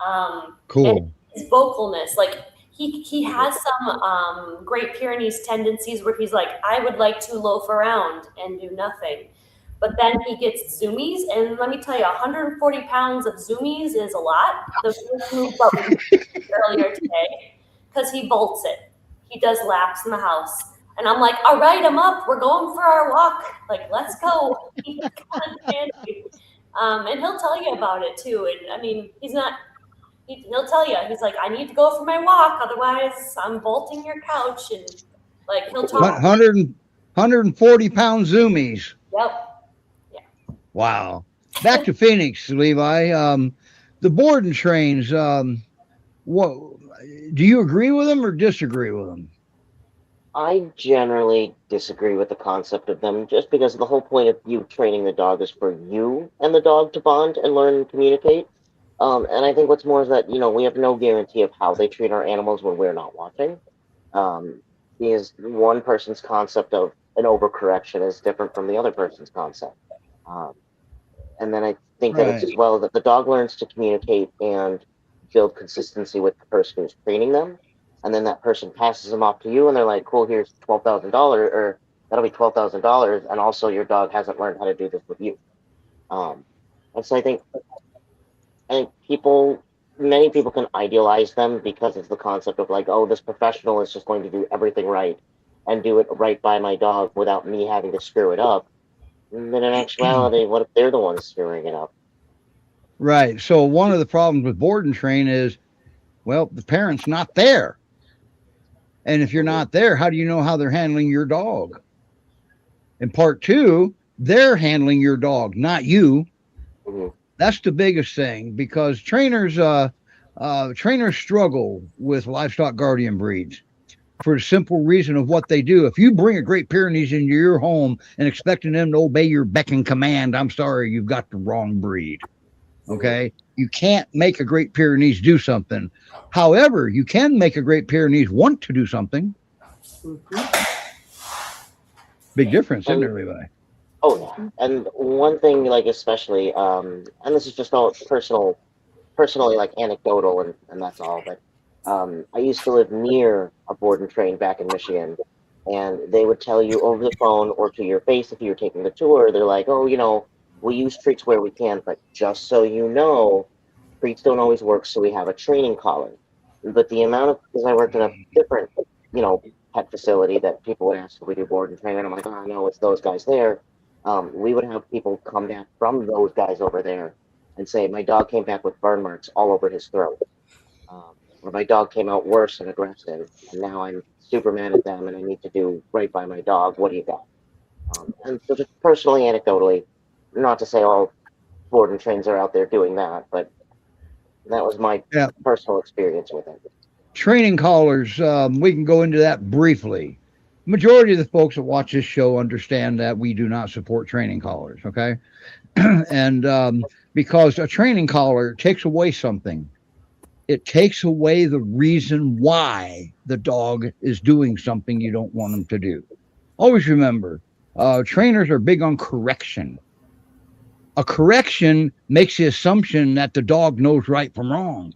And Cool. his vocalness, like he has some Great Pyrenees tendencies where he's like, I would like to loaf around and do nothing. But then he gets zoomies, and let me tell you, 140 pounds of zoomies is a lot. The first move that we did earlier today, because he bolts it. He does laps in the house. And I'm like, all right, I'm up. We're going for our walk. Like, let's go. He's kind of fancy. And he'll tell you about it too. And I mean, he'll tell you. He's like, I need to go for my walk. Otherwise, I'm bolting your couch. And like, he'll talk. 140 pound zoomies. Yep. Wow. Back to Phoenix, Levi. The board and trains. What do you agree with them or disagree with them? I generally disagree with the concept of them just because the whole point of you training the dog is for you and the dog to bond and learn and communicate. And I think what's more is that, we have no guarantee of how they treat our animals when we're not watching. Because one person's concept of an overcorrection is different from the other person's concept. And then I think that it's as well that the dog learns to communicate and build consistency with the person who's training them. And then that person passes them off to you, and they're like, "Cool, here's $12,000, or that'll be $12,000." And also, your dog hasn't learned how to do this with you. And so I think many people can idealize them because it's the concept of like, "Oh, this professional is just going to do everything right and do it right by my dog without me having to screw it up." And then in actuality, what if they're the ones screwing it up? Right. So one of the problems with board and train is, well, the parent's not there. And if you're not there, how do you know how they're handling your dog? And part two, they're handling your dog, not you. Mm-hmm. That's the biggest thing because trainers struggle with livestock guardian breeds for the simple reason of what they do. If you bring a Great Pyrenees into your home and expecting them to obey your beck and command, I'm sorry, you've got the wrong breed. Okay? You can't make a Great Pyrenees do something. However, you can make a Great Pyrenees want to do something. Big difference, isn't there, Levi? Oh, yeah. And one thing, like, especially, and this is just all personally, like, anecdotal, and that's all, but I used to live near a board and train back in Michigan, and they would tell you over the phone or to your face if you were taking the tour, they're like, "Oh, we use treats where we can, but just so you know, treats don't always work, so we have a training collar." But the amount of, because I worked in a different, pet facility that people would ask if we do board and train, and I'm like, "Oh, no, it's those guys there." We would have people come back from those guys over there and say, "My dog came back with burn marks all over his throat." Or my dog came out worse and aggressive, and now I'm super mad at them and I need to do right by my dog. What do you got? And so just personally, anecdotally, not to say all board and trains are out there doing that, but That was my personal experience with it. Training collars, we can go into that briefly. Majority of the folks that watch this show understand that we do not support training collars, okay? And because a training collar takes away something. It takes away the reason why the dog is doing something you don't want them to do. Always remember, trainers are big on correction. A correction makes the assumption that the dog knows right from wrong.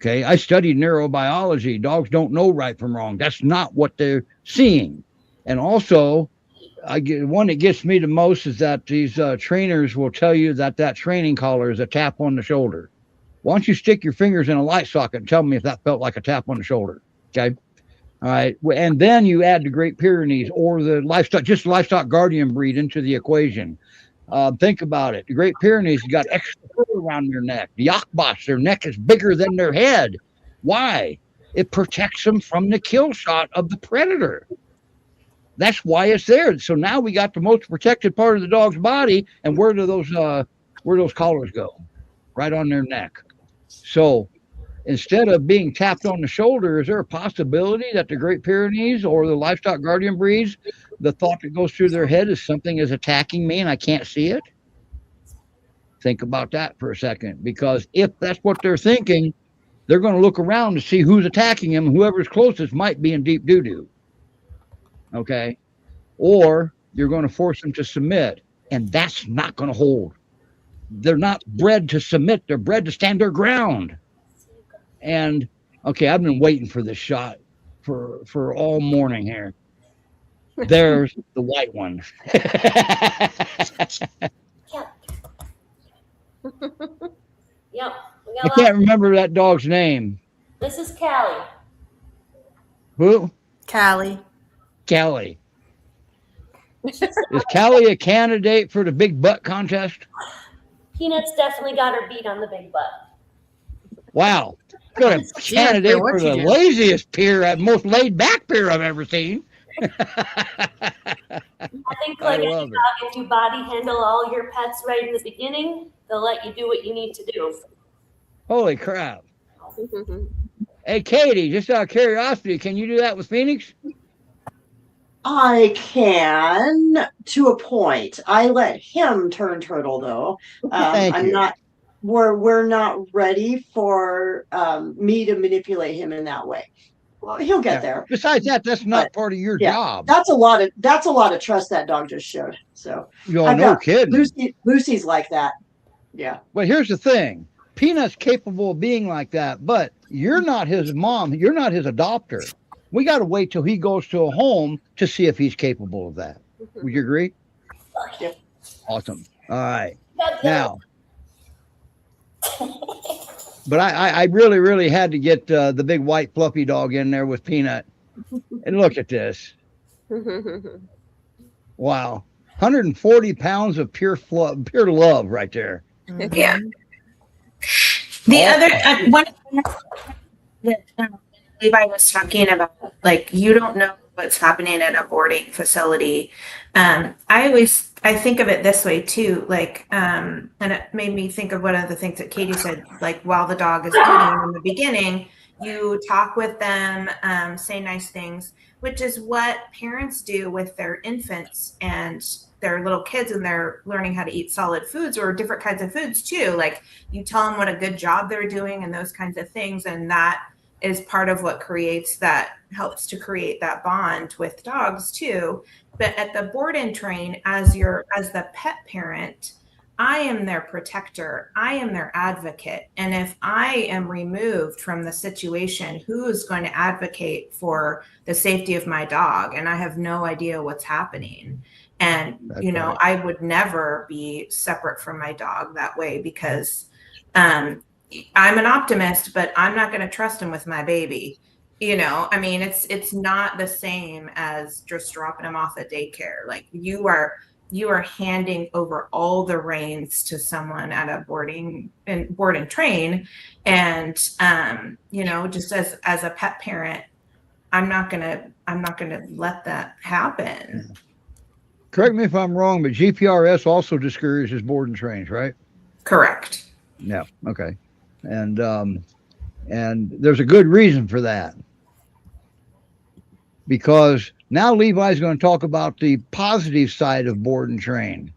Okay, I studied neurobiology. Dogs don't know right from wrong. That's not what they're seeing. And also, one that gets me the most is that these trainers will tell you that training collar is a tap on the shoulder. Why don't you stick your fingers in a light socket and tell me if that felt like a tap on the shoulder? Okay. All right. And then you add the Great Pyrenees or the livestock guardian breed into the equation. Think about it. The Great Pyrenees got extra fur around their neck. The Yakbas, their neck is bigger than their head. Why? It protects them from the kill shot of the predator. That's why it's there. So now we got the most protected part of the dog's body. And where do those collars go? Right on their neck. So instead of being tapped on the shoulder, is there a possibility that the Great Pyrenees or the livestock guardian breeds, the thought that goes through their head is something is attacking me and I can't see it? Think about that for a second, because if that's what they're thinking, they're going to look around to see who's attacking them. Whoever's closest might be in deep doo-doo. Okay? Or you're going to force them to submit, and that's not going to hold. They're not bred to submit. They're bred to stand their ground. And, okay, I've been waiting for this shot for all morning here. There's the white one. Yep. I can't remember that dog's name. This is Callie. Who? Callie. Callie. Is Callie a candidate for the big butt contest? Peanuts definitely got her beat on the big butt. Wow. Good candidate for the laziest peer, most laid back peer I've ever seen. I think like any dog, if you body handle all your pets right in the beginning, they'll let you do what you need to do. Holy crap. Hey, Katie, just out of curiosity, can you do that with Phoenix? I can, to a point. I let him turn turtle, though. We're not ready for me to manipulate him in that way. Well, he'll get there. Besides that, that's not part of your job. That's a lot of trust that dog just showed. So no kidding. Lucy's like that. Yeah. But here's the thing. Peanut's capable of being like that, but you're not his mom. You're not his adopter. We got to wait till he goes to a home to see if he's capable of that. Would you agree? Yeah. Awesome. All right. Now, but I really, really had to get the big white fluffy dog in there with Peanut. And look at this. Wow. 140 pounds of pure love right there. Yeah. The other one that Levi was talking about, like, you don't know what's happening at a boarding facility. I think of it this way too, like, and it made me think of one of the things that Katie said, like, while the dog is eating in the beginning, you talk with them, say nice things, which is what parents do with their infants and their little kids, and they're learning how to eat solid foods or different kinds of foods too. Like, you tell them what a good job they're doing and those kinds of things. And that is part of what helps to create that bond with dogs too. But at the board and train, as the pet parent, I am their protector. I am their advocate. And if I am removed from the situation, who is going to advocate for the safety of my dog? And I have no idea what's happening. And, right. I would never be separate from my dog that way, because I'm an optimist, but I'm not going to trust him with my baby. It's not the same as just dropping him off at daycare. Like, you are handing over all the reins to someone at a board and train. And, just as a pet parent, I'm not going to let that happen. Correct me if I'm wrong, but GPRS also discourages board and trains, right? Correct. Yeah. Okay. and there's a good reason for that, because now Levi's going to talk about the positive side of board and train.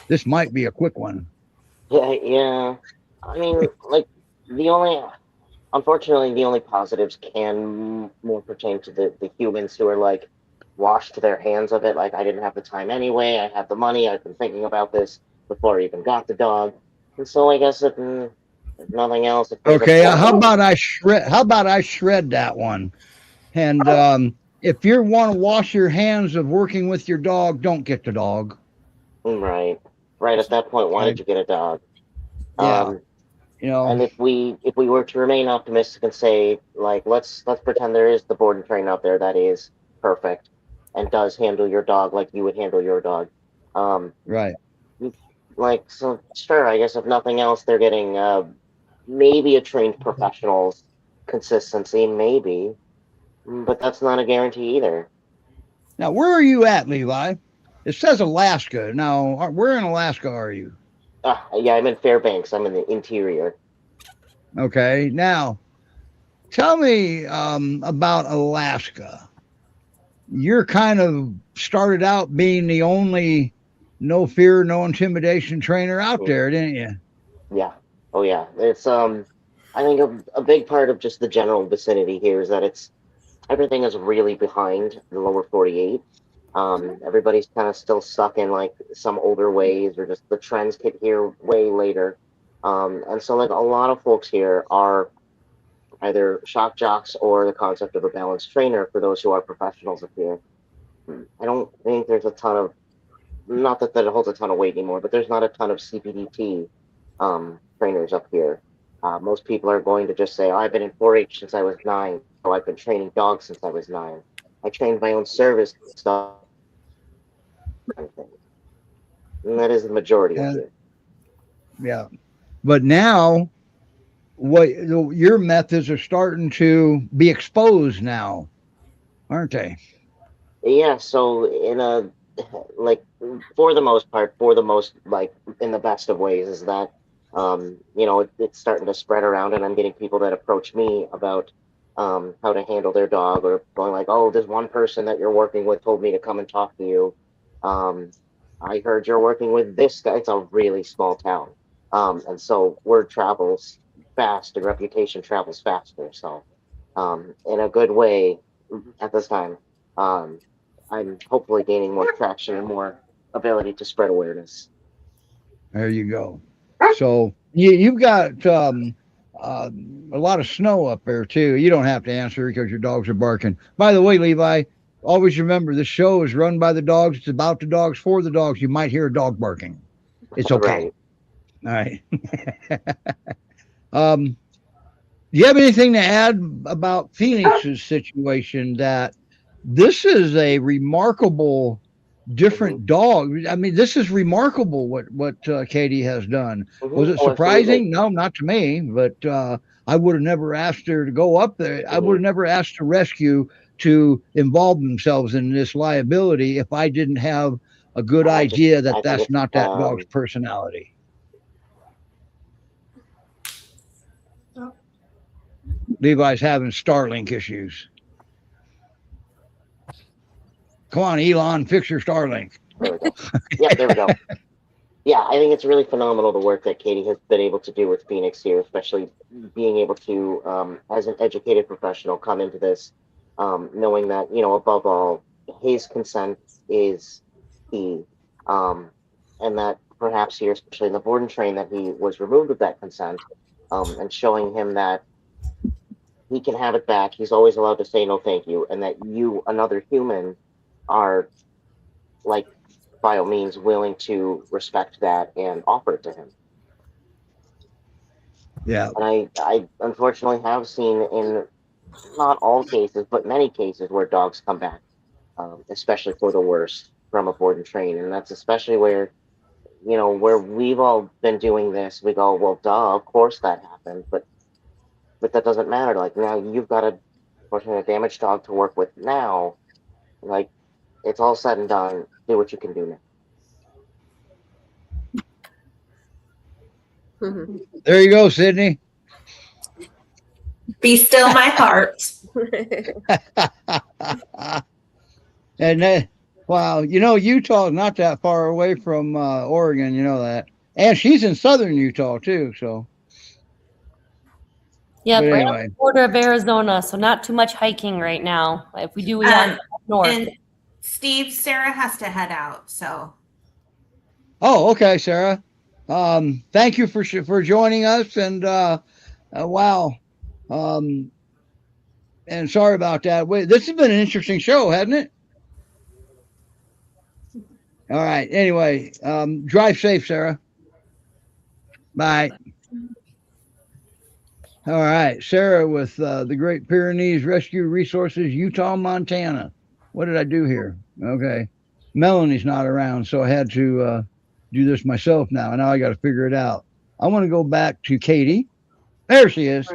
This might be a quick one. Yeah. I mean, like unfortunately, the only positives can more pertain to the humans who are like washed their hands of it. Like, I didn't have the time anyway. I had the money. I've been thinking about this before I even got the dog. And so I guess if nothing else. Okay, how about I shred that one? And if you want to wash your hands of working with your dog, don't get the dog. Right. At that point, why did you get a dog? Yeah. And if we were to remain optimistic and say, like, let's pretend there is the board and train out there that is perfect and does handle your dog like you would handle your dog. Right. Like, so sure, I guess if nothing else, they're getting maybe a trained professional's consistency, maybe, but that's not a guarantee either. Now, where are you at, Levi? It says Alaska. Now, where in Alaska are you? Yeah, I'm in Fairbanks. I'm in the interior. Okay. Now, tell me about Alaska. You're kind of started out being the only no fear, no intimidation trainer out there, didn't you? Yeah. Oh, yeah. It's I think a big part of just the general vicinity here is that everything is really behind the lower 48. Everybody's kind of still stuck in like some older ways, or just the trends hit here way later. And so like a lot of folks here are either shock jocks or the concept of a balanced trainer for those who are professionals up here. I don't think there's a ton of, not that it holds a ton of weight anymore, but there's not a ton of CPDT trainers up here. Most people are going to just say, oh, I've been in 4-H since I was 9, so I've been training dogs since I was 9. I trained my own service stuff. And that is the majority of it. Yeah. But now, what your methods are starting to be exposed now, aren't they? Yeah, so in a, like, for the most like, in the best of ways, is that, it's starting to spread around, and I'm getting people that approach me about how to handle their dog, or going like, oh, there's one person that you're working with told me to come and talk to you. I heard you're working with this guy. It's a really small town. And so word travels fast and reputation travels faster. So, in a good way at this time, I'm hopefully gaining more traction and more ability to spread awareness. There you go. So you've got a lot of snow up there too. You don't have to answer because your dogs are barking. By the way, Levi, always remember this show is run by the dogs. It's about the dogs, for the dogs. You might hear a dog barking. It's okay. Right. All right. Do you have anything to add about Phoenix's situation? That this is a remarkable, different dog. I mean, this is remarkable what Katie has done. Was it surprising? No, not to me. But I would have never asked her to go up there. I would have never asked a rescue to involve themselves in this liability if I didn't have a good idea that that's not that dog's personality. Levi's having Starlink issues. Come on, Elon, fix your Starlink. There we go. Yeah, there we go. Yeah, I think it's really phenomenal the work that Katie has been able to do with Phoenix here, especially being able to, as an educated professional, come into this knowing that, above all, his consent is key. And that perhaps here, especially in the board and train, that he was removed of that consent, and showing him that he can have it back. He's always allowed to say no thank you, and that you, another human, are, like, by all means willing to respect that and offer it to him. Yeah. And I unfortunately have seen, in not all cases, but many cases, where dogs come back, especially for the worst, from a board and train. And that's especially where, where we've all been doing this, we go, well, duh, of course that happened. But that doesn't matter. Like, now you've got a damaged dog to work with now. Like, it's all said and done. Do what you can do now. There you go, Sydney. Be still my heart. And wow, Utah is not that far away from Oregon. You know that, and she's in southern Utah too. So Yeah, but right anyway. on the border of Arizona, so not too much hiking right now. If we do, we have north. And Steve, Sarah has to head out, so. Oh, okay, Sarah. Thank you for joining us, and wow. And sorry about that. This has been an interesting show, hasn't it? All right. Anyway, drive safe, Sarah. Bye. All right. Sarah with the Great Pyrenees Rescue Resources, Utah, Montana. What did I do here? Okay. Melanie's not around, so I had to do this myself now. And now I got to figure it out. I want to go back to Katie. There she is.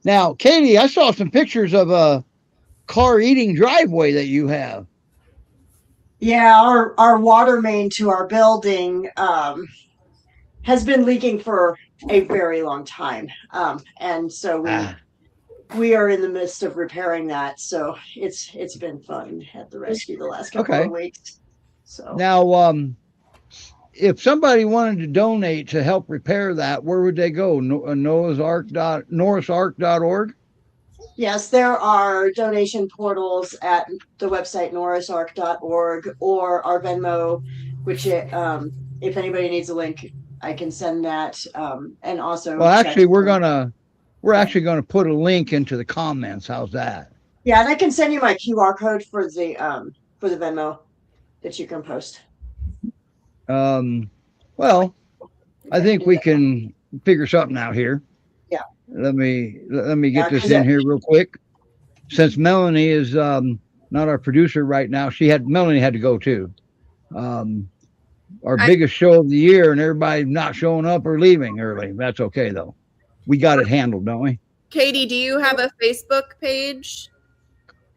Now, Katie, I saw some pictures of a car eating driveway that you have. Yeah, our water main to our building has been leaking for a very long time. And so we are in the midst of repairing that. So it's been fun at the rescue the last couple of weeks. So now, if somebody wanted to donate to help repair that, where would they go? NorrisArk.org? Yes, there are donation portals at the website norrisark.org or our Venmo, which if anybody needs a link, I can send that. And also, well, actually, we're actually gonna put a link into the comments. How's that? Yeah, and I can send you my QR code for the Venmo that you can post. Well, I think we can figure something out here. Yeah. Let me get this in here real quick. Since Melanie is not our producer right now, Melanie had to go too. Our biggest show of the year, and everybody not showing up or leaving early. That's okay though. We got it handled, don't we? Katie, do you have a Facebook page?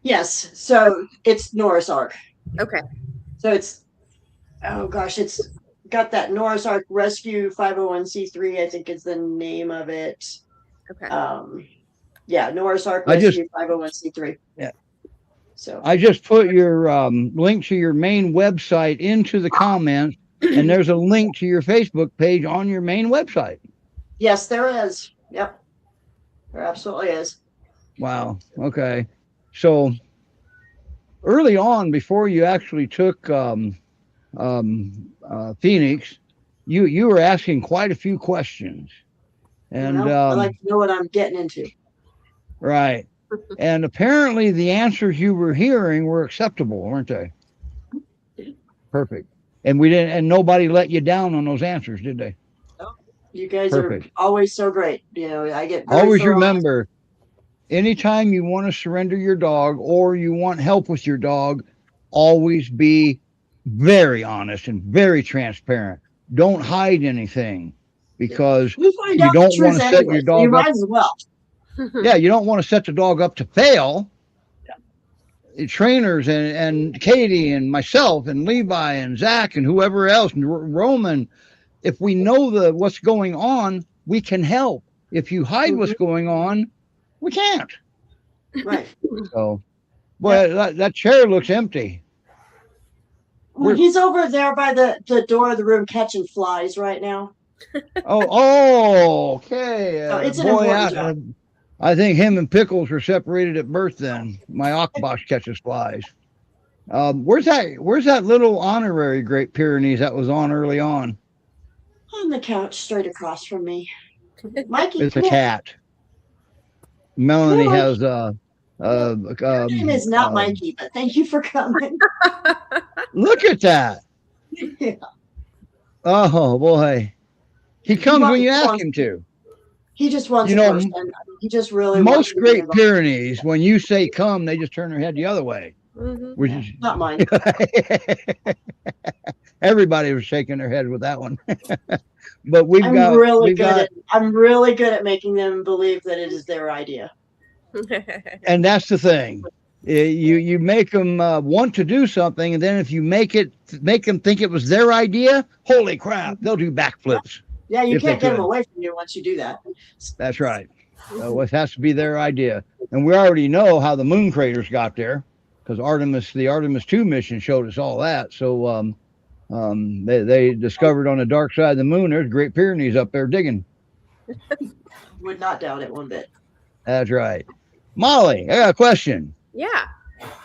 Yes. So it's Norris Ark. Okay. So it's got that Norris Ark Rescue 501c3, I think is the name of it. Okay. Yeah, Norris Ark Rescue 501c3. Yeah. So I just put your link to your main website into the comments, and there's a link to your Facebook page on your main website. Yes, there is. Yep. There absolutely is. Wow. Okay. So early on, before you actually took Phoenix, you were asking quite a few questions, and I like to know what I'm getting into. Right. And apparently the answers you were hearing were acceptable, weren't they? Perfect. And nobody let you down on those answers, did they? No, you guys Perfect. are always so great. I get always remember, anytime you want to surrender your dog or you want help with your dog, always be very honest and very transparent. Don't hide anything, because you don't want to set your dog up. You might as well. Yeah, you don't want to set the dog up to fail. Yeah. Trainers and Katie and myself and Levi and Zach and whoever else, and Roman, if we know what's going on, we can help. If you hide what's going on, we can't. Right. So, boy, that chair looks empty. Well, he's over there by the door of the room catching flies right now. Okay. So it's an important job. I think him and Pickles were separated at birth then. My Akbash catches flies. Where's that little honorary Great Pyrenees that was on early on? On the couch straight across from me. Mikey. It's a cat. Melanie has Your name is not Mikey, but thank you for coming. Look at that. Yeah. Oh boy. He comes when you ask him to. He just wants attention. He just really most Great Pyrenees, when you say come, they just turn their head the other way. Mm-hmm. Which is not mine. Everybody was shaking their head with that one. But I'm really good at making them believe that it is their idea. And that's the thing. You make them want to do something, and then if you make them think it was their idea, holy crap, they'll do backflips. Yeah, you can't get them away from you once you do that. That's right. It has to be their idea. And we already know how the moon craters got there, because the Artemis 2 mission showed us all that. So they discovered on the dark side of the moon, there's Great Pyrenees up there digging. Would not doubt it one bit. That's right. Molly, I got a question. Yeah.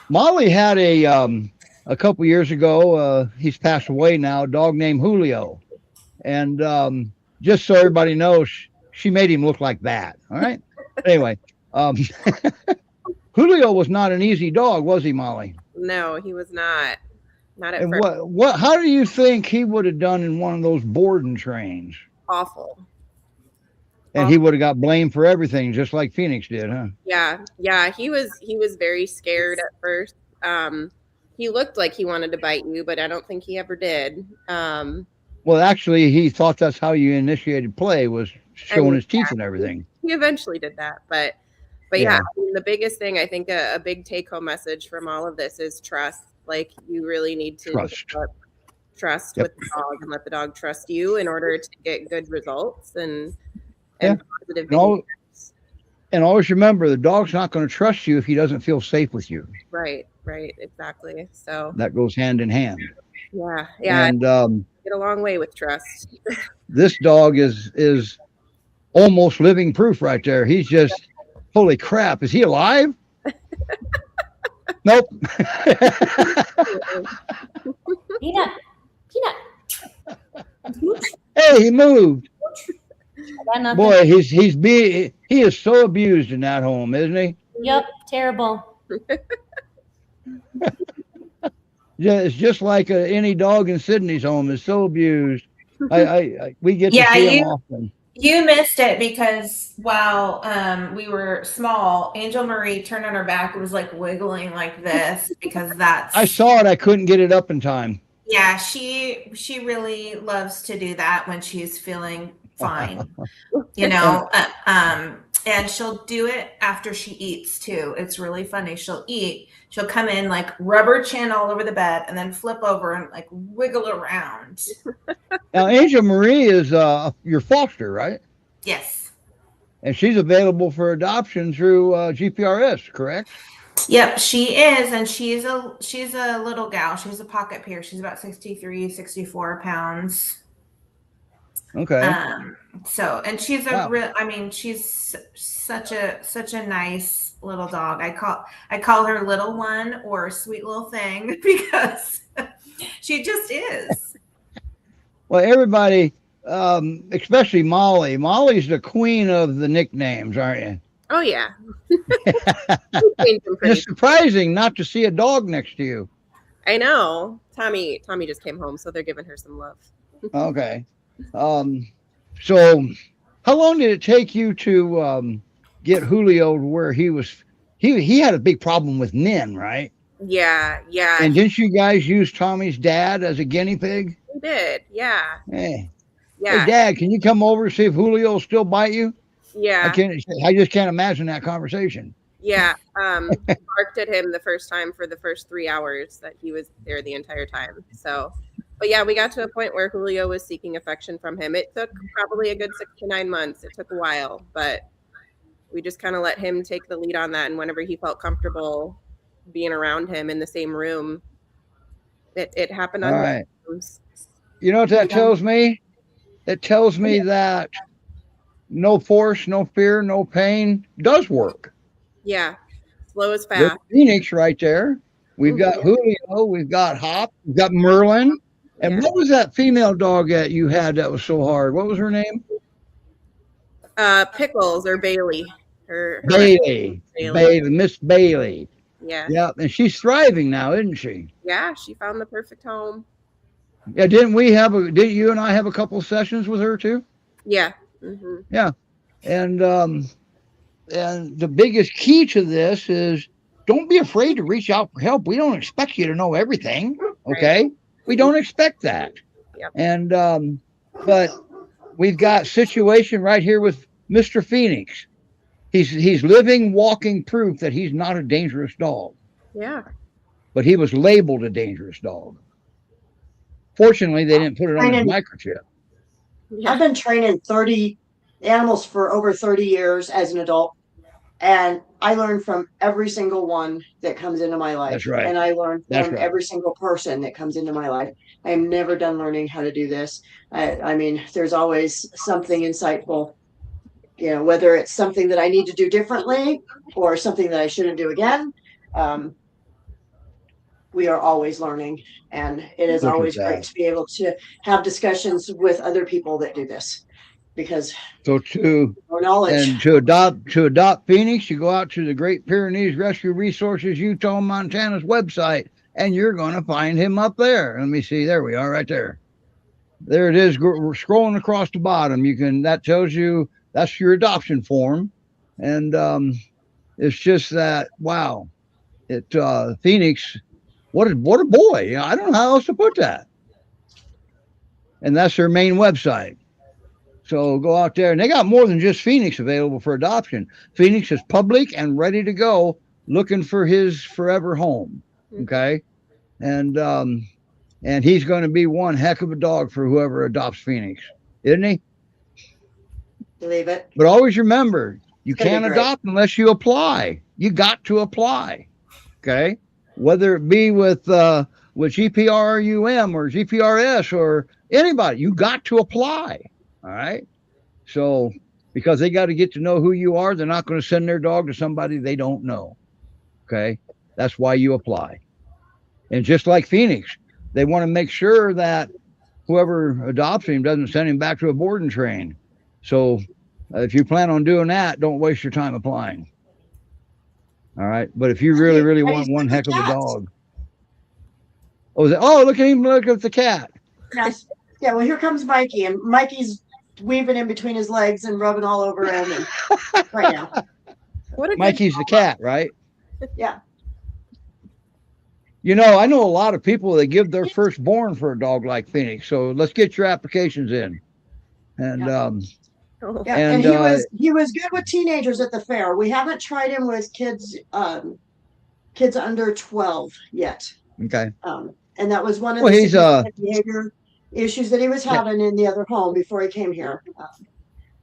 Molly had a couple years ago, he's passed away now, a dog named Julio. And just so everybody knows, she made him look like that. All right. Anyway, Julio was not an easy dog, was he, Molly? No, he was not. Not at And first. how do you think he would have done in one of those boarding trains? Awful. And he would have got blamed for everything, just like Phoenix did, huh? Yeah. He was very scared at first. He looked like he wanted to bite you, but I don't think he ever did. Well, actually, he thought that's how you initiated play, was showing his teeth and everything. He eventually did that, but yeah, I mean, the biggest thing, I think a big take-home message from all of this is trust. Like, you really need to develop trust with the dog and let the dog trust you in order to get good results and positive behaviors. And always remember, the dog's not going to trust you if he doesn't feel safe with you. Right, exactly. So that goes hand in hand. Yeah. And get a long way with trust. This dog is almost living proof right there. He's just, holy crap, is he alive? Nope. Peanut. Hey, he moved. Boy, He he is so abused in that home, isn't he? Yep, terrible. Yeah, it's just like any dog in Sydney's home is so abused. We get to see him often. You missed it because while we were small, Angel Marie turned on her back. It was like wiggling like this because that's. I saw it. I couldn't get it up in time. Yeah, she really loves to do that when she's feeling fine, and she'll do it after she eats too. It's really funny. She'll come in, like, rub her chin all over the bed and then flip over and like wiggle around. Now, Angel Marie is your foster, right? Yes. And she's available for adoption through GPRS, correct? Yep, she is. And she's a little gal. She's a pocket peer. She's about 63, 64 pounds. Okay. And she's she's such a nice little dog. I call her little one or sweet little thing because she just is. Well, everybody, especially Molly. Molly's the queen of the nicknames, aren't you? Oh yeah. It's surprising not to see a dog next to you. I know. Tommy just came home, so they're giving her some love. Okay. So how long did it take you to get Julio to where he had a big problem with men, right? Yeah. And didn't you guys use Tommy's dad as a guinea pig? We did, yeah. Hey, yeah. Hey, Dad, can you come over and see if Julio will still bite you? Yeah. I just can't imagine that conversation. Yeah. Barked at him the first time for the first 3 hours that he was there the entire time. So, but yeah, we got to a point where Julio was seeking affection from him. It took probably a good 6 to 9 months. It took a while, but we just kind of let him take the lead on that. And whenever he felt comfortable being around him in the same room, it happened on right. You know what that tells me? It tells me that no force, no fear, no pain does work. Yeah. Slow as fast. There's Phoenix right there. We've got Julio. We've got Hop. We've got Merlin. And what was that female dog that you had that was so hard? What was her name? Pickles or Bailey. Bailey. Miss Bailey. Yeah. Yeah. And she's thriving now, isn't she? Yeah. She found the perfect home. Yeah. Didn't you and I have a couple of sessions with her too? Yeah. Mm-hmm. Yeah. And the biggest key to this is don't be afraid to reach out for help. We don't expect you to know everything. Okay. Right. We don't expect that. Yep. And, but we've got situation right here with Mr. Phoenix. He's living, walking proof that he's not a dangerous dog. Yeah. But he was labeled a dangerous dog. Fortunately, they didn't put it on his microchip. I've been training 30 animals for over 30 years as an adult. And I learn from every single one that comes into my life. That's right. And I learn That's from right. every single person that comes into my life. I am never done learning how to do this. I mean, there's always something insightful, whether it's something that I need to do differently or something that I shouldn't do again. We are always learning. And it is Look at always that. great to be able to have discussions with other people that do this. Because to adopt Phoenix, you go out to the Great Pyrenees Rescue Resources Utah Montana's website, and you're going to find him up there. Let me see. There we are, right there. There it is. We're scrolling across the bottom. That tells you that's your adoption form, and it's just that wow. Phoenix, what a boy. I don't know how else to put that. And that's their main website. So go out there, and they got more than just Phoenix available for adoption. Phoenix is public and ready to go, looking for his forever home. Okay, and he's going to be one heck of a dog for whoever adopts Phoenix, isn't he? Believe it. But always remember, you can't adopt unless you apply. You got to apply. Okay, whether it be with GPRRUM or GPRS or anybody, you got to apply. All right. So, because they got to get to know who you are, they're not going to send their dog to somebody they don't know. Okay. That's why you apply. And just like Phoenix, they want to make sure that whoever adopts him doesn't send him back to a boarding train. So, if you plan on doing that, don't waste your time applying. All right. But if you really, really want one heck of a dog. Look at him. Look at the cat. Yes. Yeah. Well, here comes Mikey, and Mikey's weaving in between his legs and rubbing all over him right now. Mikey's the cat, right? Yeah. I know a lot of people that give their firstborn for a dog like Phoenix. So let's get your applications in. And and he was good with teenagers at the fair. We haven't tried him with kids under 12 yet. Okay. And that was one of the behavior issues that he was having in the other home before he came here.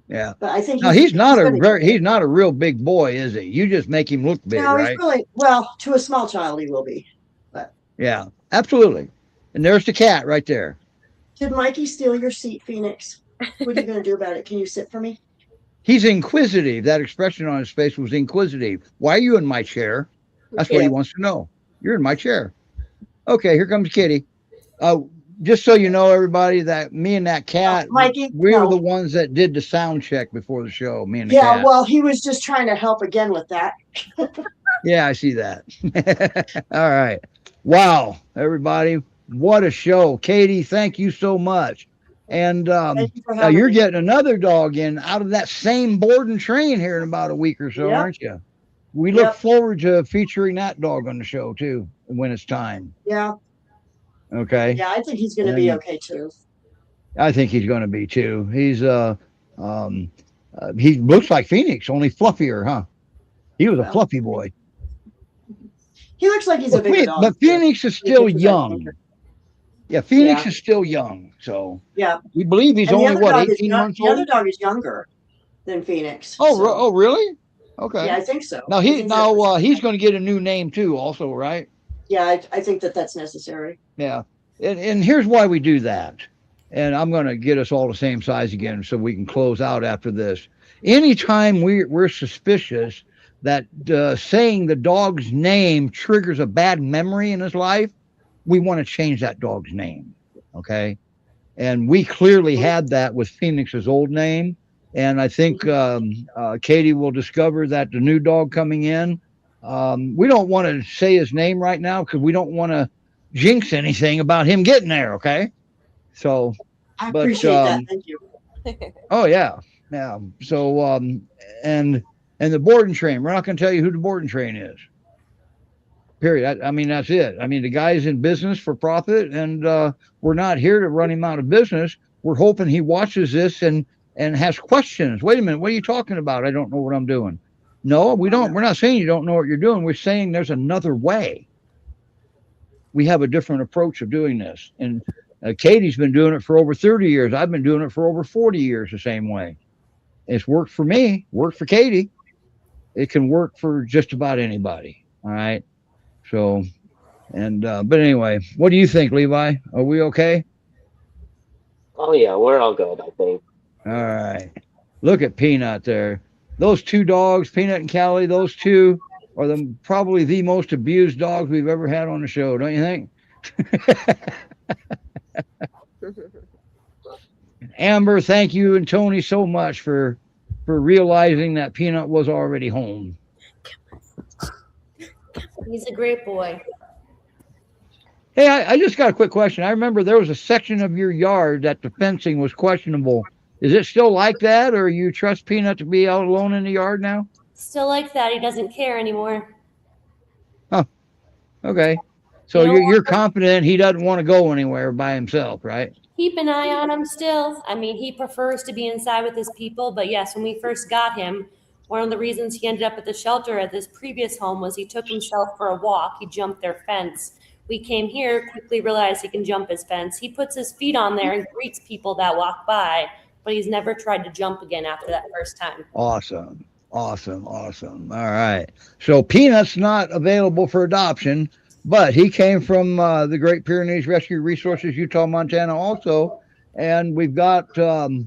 Yeah. But I think he's not a real big boy, is he? You just make him look big, right? He's really, well, to a small child he will be. But yeah, absolutely. And there's the cat right there. Did Mikey steal your seat, Phoenix? What are you going to do about it? Can you sit for me? He's inquisitive. That expression on his face was inquisitive. Why are you in my chair? That's what he wants to know. You're in my chair. Okay, here comes Kitty. Just so you know, everybody, that me and that cat, Mikey, we were the ones that did the sound check before the show. Me and the cat. Yeah, well, he was just trying to help again with that. Yeah, I see that. All right. Wow, everybody. What a show. Katie, thank you so much. And you're getting another dog in out of that same board and train here in about a week or so, aren't you? We look forward to featuring that dog on the show, too, when it's time. Yeah. Okay. Yeah, I think he's going to be okay, too. I think he's going to be, too. He's he looks like Phoenix, only fluffier, huh? He was a fluffy boy. He looks like he's a bigger dog. But Phoenix is still young. Yeah, Phoenix is still young. So we believe he's only 18 months old. The other dog is younger than Phoenix. Oh, really? Okay. Yeah, I think so. Now he's going to get a new name too, also, right? Yeah, I think that's necessary. Yeah, and here's why we do that. And I'm going to get us all the same size again so we can close out after this. Anytime we're suspicious that saying the dog's name triggers a bad memory in his life, we want to change that dog's name. Okay. And we clearly had that with Phoenix's old name. And I think Katie will discover that the new dog coming in, we don't want to say his name right now because we don't want to jinx anything about him getting there. Okay. So I appreciate that. Thank you. Oh, yeah. Yeah. So, and the boarding train, we're not going to tell you who the boarding train is. Period. I mean, that's it. I mean, the guy's in business for profit, and we're not here to run him out of business. We're hoping he watches this and has questions. Wait a minute. What are you talking about? I don't know what I'm doing. No, we don't. We're not saying you don't know what you're doing. We're saying there's another way. We have a different approach of doing this. And Katie's been doing it for over 30 years. I've been doing it for over 40 years the same way. It's worked for me, worked for Katie. It can work for just about anybody. All right. So, and, but anyway, what do you think, Levi? Are we okay? Oh yeah, we're all good, I think. All right. Look at Peanut there. Those two dogs, Peanut and Callie, those two are probably the most abused dogs we've ever had on the show, don't you think? Amber, thank you and Tony so much for realizing that Peanut was already home. He's a great boy. Hey, I just got a quick question. I remember there was a section of your yard that the fencing was questionable. Is it still like that, or you trust Peanut to be out alone in the yard now? Still like that. He doesn't care anymore. Oh, okay. So you're confident he doesn't want to go anywhere by himself, right? Keep an eye on him still. I mean, he prefers to be inside with his people. But yes, when we first got him, one of the reasons he ended up at the shelter at this previous home was he took himself for a walk. He jumped their fence. We came here, quickly realized he can jump his fence. He puts his feet on there and greets people that walk by, but he's never tried to jump again after that first time. Awesome. Awesome. Awesome. All right. So Peanut's not available for adoption, but he came from the Great Pyrenees Rescue Resources, Utah, Montana also. And we've got, we'll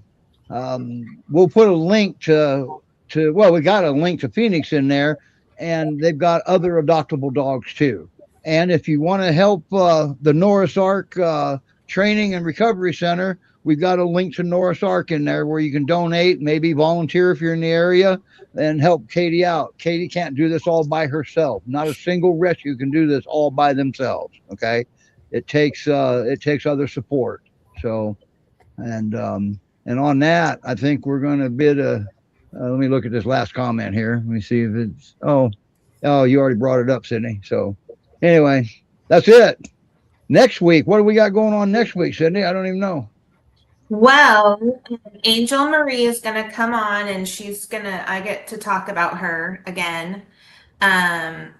put a link we got a link to Phoenix in there, and they've got other adoptable dogs too. And if you want to help the Norris Ark Training and Recovery Center, we've got a link to Norris Ark in there where you can donate, maybe volunteer if you're in the area, and help Katie out. Katie can't do this all by herself. Not a single rescue can do this all by themselves. Okay, it takes other support. So, and on that, I think we're going to bid a. Let me look at this last comment here. Let me see if it's. Oh, you already brought it up, Sydney. So. Anyway, that's it. Next week, what do we got going on next week, Sydney? I don't even know. Well, Angel Marie is going to come on, and I get to talk about her again. And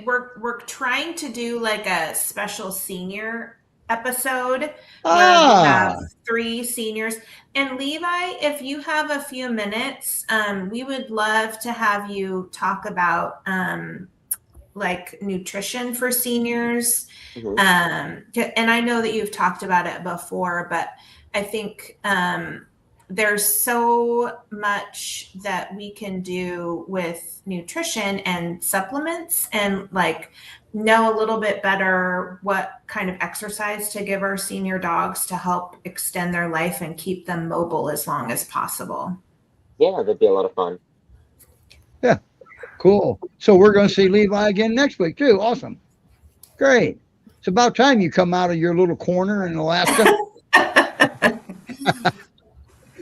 we're trying to do like a special senior episode where we have 3 seniors. And Levi, if you have a few minutes, we would love to have you talk about like nutrition for seniors. Mm-hmm. And I know that you've talked about it before, but I think there's so much that we can do with nutrition and supplements, and like know a little bit better what kind of exercise to give our senior dogs to help extend their life and keep them mobile as long as possible. Yeah, that'd be a lot of fun. Yeah. Cool. So we're going to see Levi again next week too. Awesome. Great. It's about time you come out of your little corner in Alaska.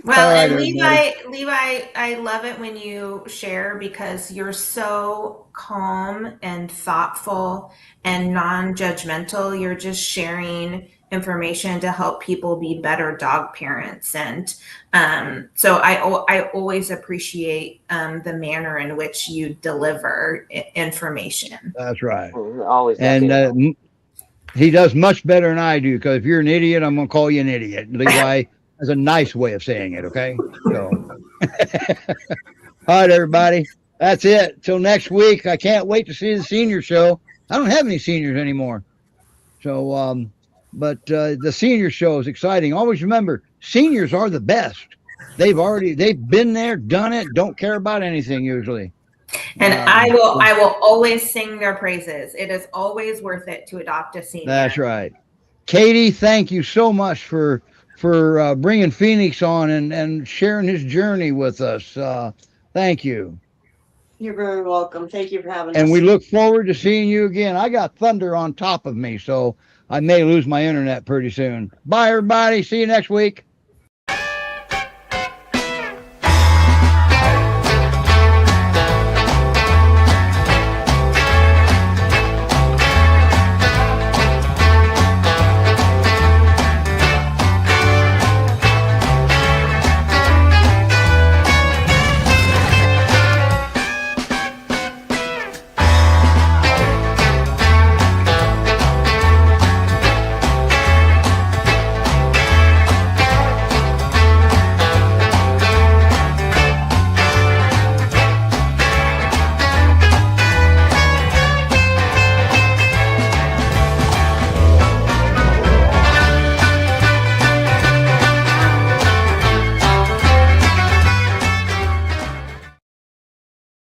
Well, right, and Levi, I love it when you share because you're so calm and thoughtful and non-judgmental. You're just sharing information to help people be better dog parents. And so I always appreciate the manner in which you deliver information. That's right. Always. And he does much better than I do, because if you're an idiot, I'm going to call you an idiot. Levi has a nice way of saying it, okay? So, all right, everybody. That's it. Till next week. I can't wait to see the senior show. I don't have any seniors anymore. So, but the senior show is exciting. Always remember, seniors are the best. They've been there, done it, don't care about anything usually. And I will always sing their praises. It is always worth it to adopt a senior. That's right. Katie, thank you so much for bringing Phoenix on and sharing his journey with us. Thank you. You're very welcome. Thank you for having us. And we look forward to seeing you again. I got thunder on top of me, so I may lose my internet pretty soon. Bye, everybody. See you next week.